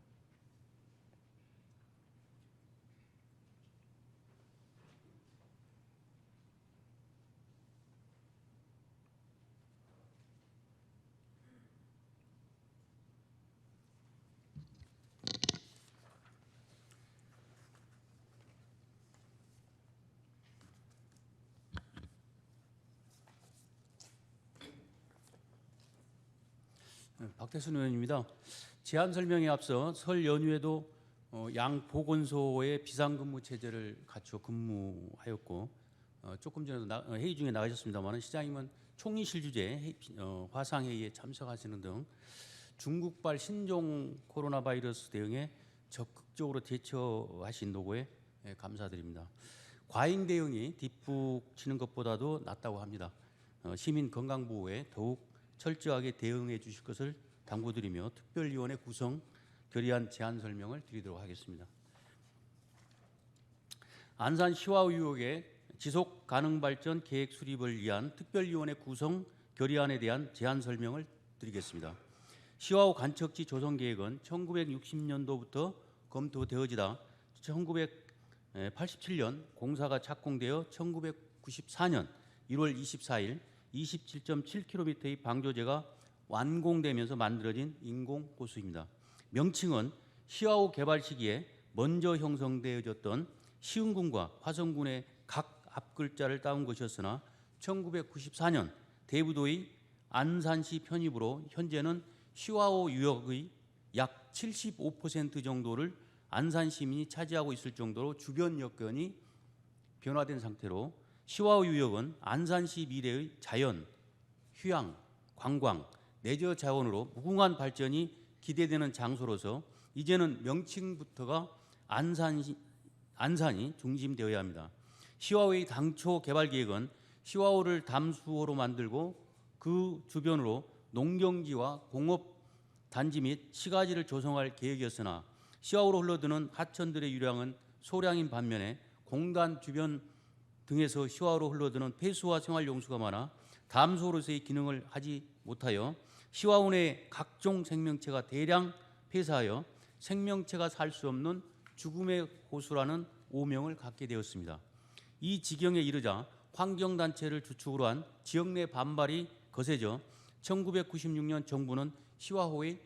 박대순 의원입니다. 제안 설명에 앞서 설 연휴에도 양 보건소의 비상근무 체제를 갖추어 근무하였고 조금 전에도 회의 중에 나가셨습니다만 시장님은 총리실 주재 화상회의에 참석하시는 등 중국발 신종 코로나 바이러스 대응에 적극적으로 대처하신 노고에 감사드립니다. 과잉 대응이 뒷북 치는 것보다도 낫다고 합니다. 시민 건강 보호에 더욱 철저하게 대응해 주실 것을 당부드리며 특별위원회 구성 결의안 제안 설명을 드리도록 하겠습니다. 안산 시와우 유역의 지속 가능 발전 계획 수립을 위한 특별위원회 구성 결의안에 대한 제안 설명을 드리겠습니다. 시와우 간척지 조성 계획은 1960년도부터 검토되어지다 1987년 공사가 착공되어 1994년 1월 24일 27.7km의 방조제가 완공되면서 만들어진 인공 호수입니다. 명칭은 시와우 개발 시기에 먼저 형성되어졌던 시흥군과 화성군의 각 앞글자를 따온 것이었으나 1994년 대부도의 안산시 편입으로 현재는 시와우 유역의 약 75% 정도를 안산 시민이 차지하고 있을 정도로 주변 여건이 변화된 상태로 시와우 유역은 안산시 미래의 자연, 휴양, 관광, 내저 자원으로 무궁한 발전이 기대되는 장소로서 이제는 명칭부터가 안산시 안산이 중심되어야 합니다. 시와호의 당초 개발 계획은 시와호를 담수호로 만들고 그 주변으로 농경지와 공업 단지 및 시가지를 조성할 계획이었으나 시와호로 흘러드는 하천들의 유량은 소량인 반면에 공단 주변 등에서 시와호로 흘러드는 폐수와 생활용수가 많아 담수호로서의 기능을 하지 못하여 시와호 내 각종 생명체가 대량 폐사하여 생명체가 살 수 없는 죽음의 호수라는 오명을 갖게 되었습니다. 이 지경에 이르자 환경단체를 주축으로 한 지역 내 반발이 거세져 1996년 정부는 시와호의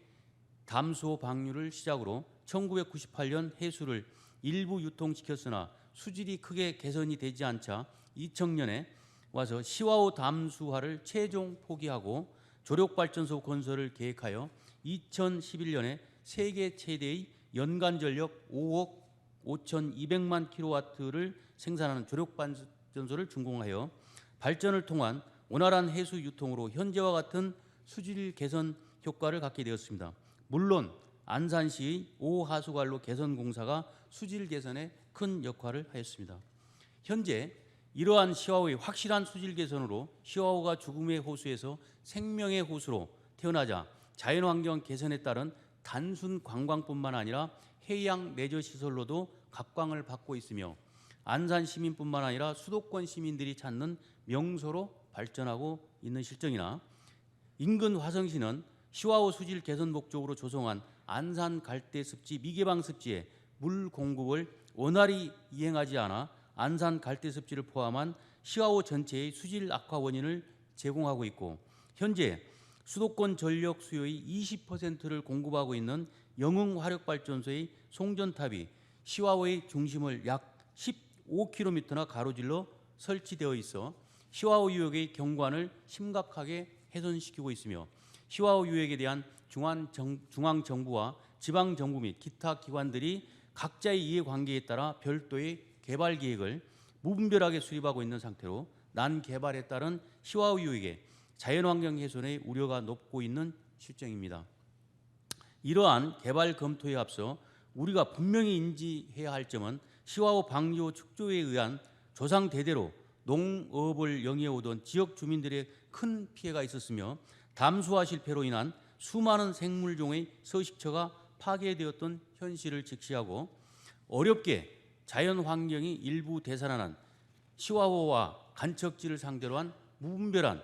담수호 방류를 시작으로 1998년 해수를 일부 유통시켰으나 수질이 크게 개선이 되지 않자 2000년에 와서 시와호 담수화를 최종 포기하고 조력발전소 건설을 계획하여 2011년에 세계 최대의 연간 전력 5억 5,200만 킬로와트를 생산하는 조력발전소를 준공하여 발전을 통한 원활한 해수 유통으로 현재와 같은 수질 개선 효과를 갖게 되었습니다. 물론 안산시의 5호 하수관로 개선 공사가 수질 개선에 큰 역할을 하였습니다. 현재 이러한 시와호의 확실한 수질 개선으로 시와호가 죽음의 호수에서 생명의 호수로 태어나자 자연환경 개선에 따른 단순 관광뿐만 아니라 해양 레저 시설로도 각광을 받고 있으며 안산 시민뿐만 아니라 수도권 시민들이 찾는 명소로 발전하고 있는 실정이나 인근 화성시는 시와호 수질 개선 목적으로 조성한 안산 갈대 습지 미개방 습지에 물 공급을 원활히 이행하지 않아 안산 갈대 습지를 포함한 시와호 전체의 수질 악화 원인을 제공하고 있고 현재 수도권 전력 수요의 20%를 공급하고 있는 영흥 화력발전소의 송전탑이 시와호의 중심을 약 15km나 가로질러 설치되어 있어 시와호 유역의 경관을 심각하게 훼손시키고 있으며 시와호 유역에 대한 중앙정부와 지방정부 및 기타 기관들이 각자의 이해관계에 따라 별도의 개발 계획을 무분별하게 수립하고 있는 상태로 난개발에 따른 시와호 유역의 자연환경 훼손의 우려가 높고 있는 실정입니다. 이러한 개발 검토에 앞서 우리가 분명히 인지해야 할 점은 시와호 방류 축조에 의한 조상 대대로 농업을 영위해오던 지역 주민들의 큰 피해가 있었으며 담수화 실패로 인한 수많은 생물종의 서식처가 파괴되었던 현실을 직시하고 어렵게 자연환경이 일부 되살아난 시와호와 간척지를 상대로 한 무분별한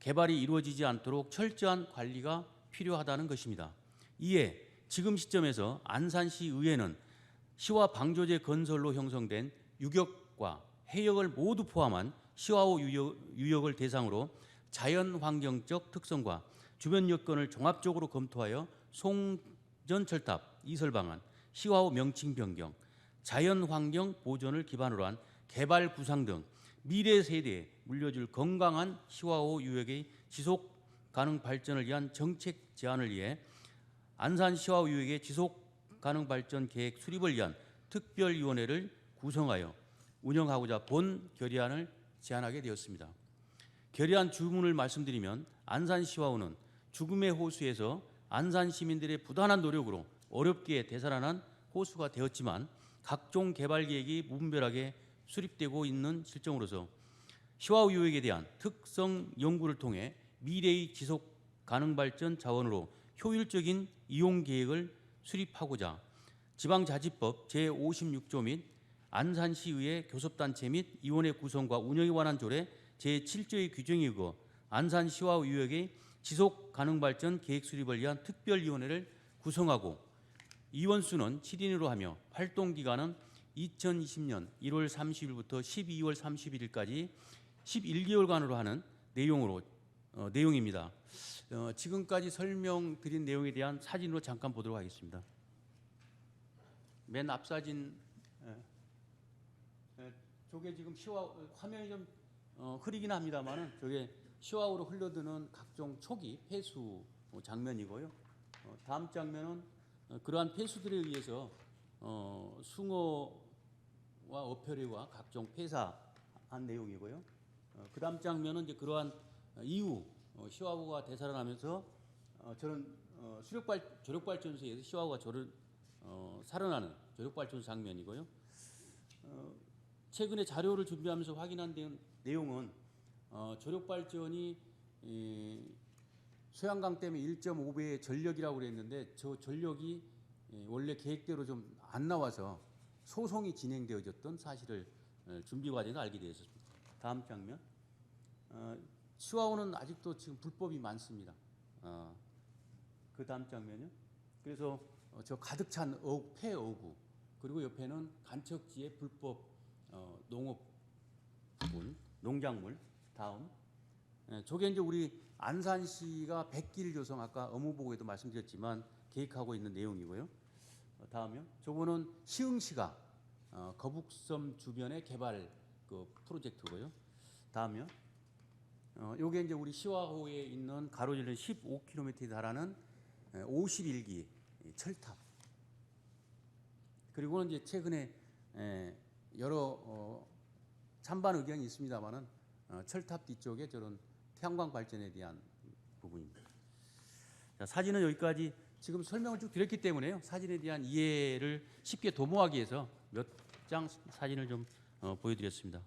개발이 이루어지지 않도록 철저한 관리가 필요하다는 것입니다. 이에 지금 시점에서 안산시 의회는 시와 방조제 건설로 형성된 유격과 해역을 모두 포함한 시와호 유역을 대상으로 자연환경적 특성과 주변 여건을 종합적으로 검토하여 송전철탑 이설 방안, 시와호 명칭 변경, 자연환경 보존을 기반으로 한 개발 구상 등 미래 세대에 물려줄 건강한 시와호 유역의 지속 가능 발전을 위한 정책 제안을 위해 안산 시와호 유역의 지속 가능 발전 계획 수립을 위한 특별위원회를 구성하여 운영하고자 본 결의안을 제안하게 되었습니다. 결의안 주문을 말씀드리면 안산 시와호는 죽음의 호수에서 안산 시민들의 부단한 노력으로 어렵게 되살아난 호수가 되었지만 각종 개발 계획이 무분별하게 수립되고 있는 실정으로서 시와호 유역에 대한 특성 연구를 통해 미래의 지속 가능 발전 자원으로 효율적인 이용 계획을 수립하고자 지방자치법 제56조 및 안산시의회 교섭단체 및 위원회 구성과 운영에 관한 조례 제7조의 규정에 의거 안산 시와호 유역의 지속 가능 발전 계획 수립을 위한 특별위원회를 구성하고 위원 수는 7인으로 하며 활동 기간은 2020년 1월 30일부터 12월 31일까지 11개월간으로 하는 내용입니다. 지금까지 설명드린 내용에 대한 사진으로 잠깐 보도록 하겠습니다. 맨 앞 사진 저게 지금 시와호 화면이 좀 흐리긴 합니다만은 저게 시와호로 흘러드는 각종 초기 폐수 장면이고요. 다음 장면은 그러한 폐수들에 의해서 숭어와 어패류가 각종 폐사한 내용이고요. 그 다음 장면은 이제 그러한 이후 시와호가 되살아나면서 저런 조력발전소에서 시와호가 살아나는 조력발전소 장면이고요. 최근에 자료를 준비하면서 확인한 내용은 조력 발전이 소양강 때문에 1.5배의 전력이라고 그랬는데 저 전력이 원래 계획대로 좀 안 나와서 소송이 진행되어졌던 사실을 준비 과정에서 알게 되었습니다. 다음 장면. 시와호는 아직도 지금 불법이 많습니다. 그 다음 장면이요. 그래서 저 가득 찬 폐어구 그리고 옆에는 간척지의 불법 농업 부분, 농작물. 다음. 저게 이제 우리 안산시가 백길 조성 아까 업무보고에도 말씀드렸지만 계획하고 있는 내용이고요. 다음요. 저거는 시흥시가 거북섬 주변의 개발 그 프로젝트고요. 다음요. 요게 이제 우리 시와호에 있는 가로질러 15km에 달하는 51기 철탑. 그리고는 이제 최근에 여러 찬반 의견이 있습니다만은 철탑 뒤쪽에 저런 태양광 발전에 대한 부분입니다. 자, 사진은 여기까지 지금 설명을 쭉 드렸기 때문에요. 사진에 대한 이해를 쉽게 도모하기 위해서 몇 장 사진을 좀 보여드렸습니다.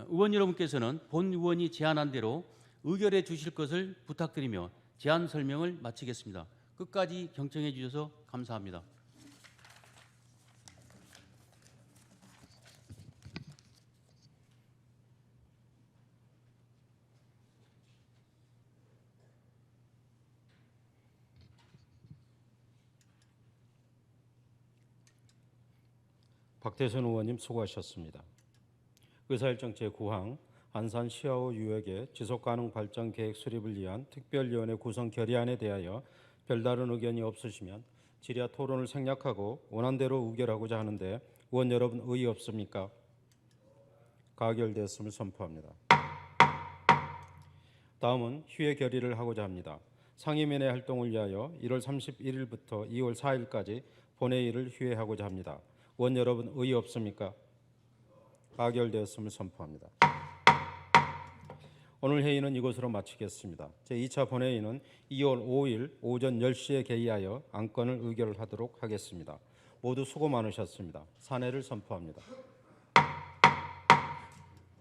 의원 여러분께서는 본 의원이 제안한 대로 의결해 주실 것을 부탁드리며 제안 설명을 마치겠습니다. 끝까지 경청해 주셔서 감사합니다. 박태순 의원님 수고하셨습니다. 의사일정 제9항 안산 시와호 유역의 지속가능 발전 계획 수립을 위한 특별위원회 구성 결의안에 대하여 별다른 의견이 없으시면 질야 토론을 생략하고 원안대로 의결하고자 하는데 의원 여러분 의의 없습니까? 가결되었음을 선포합니다. 다음은 휴회 결의를 하고자 합니다. 상임위원회 활동을 위하여 1월 31일부터 2월 4일까지 본회의를 휴회하고자 합니다. 의원 여러분 의의 없습니까? 가결되었음을 선포합니다. 오늘 회의는 이것으로 마치겠습니다. 제2차 본회의는 2월 5일 오전 10시에 개의하여 안건을 의결하도록 하겠습니다. 모두 수고 많으셨습니다. 산회를 선포합니다.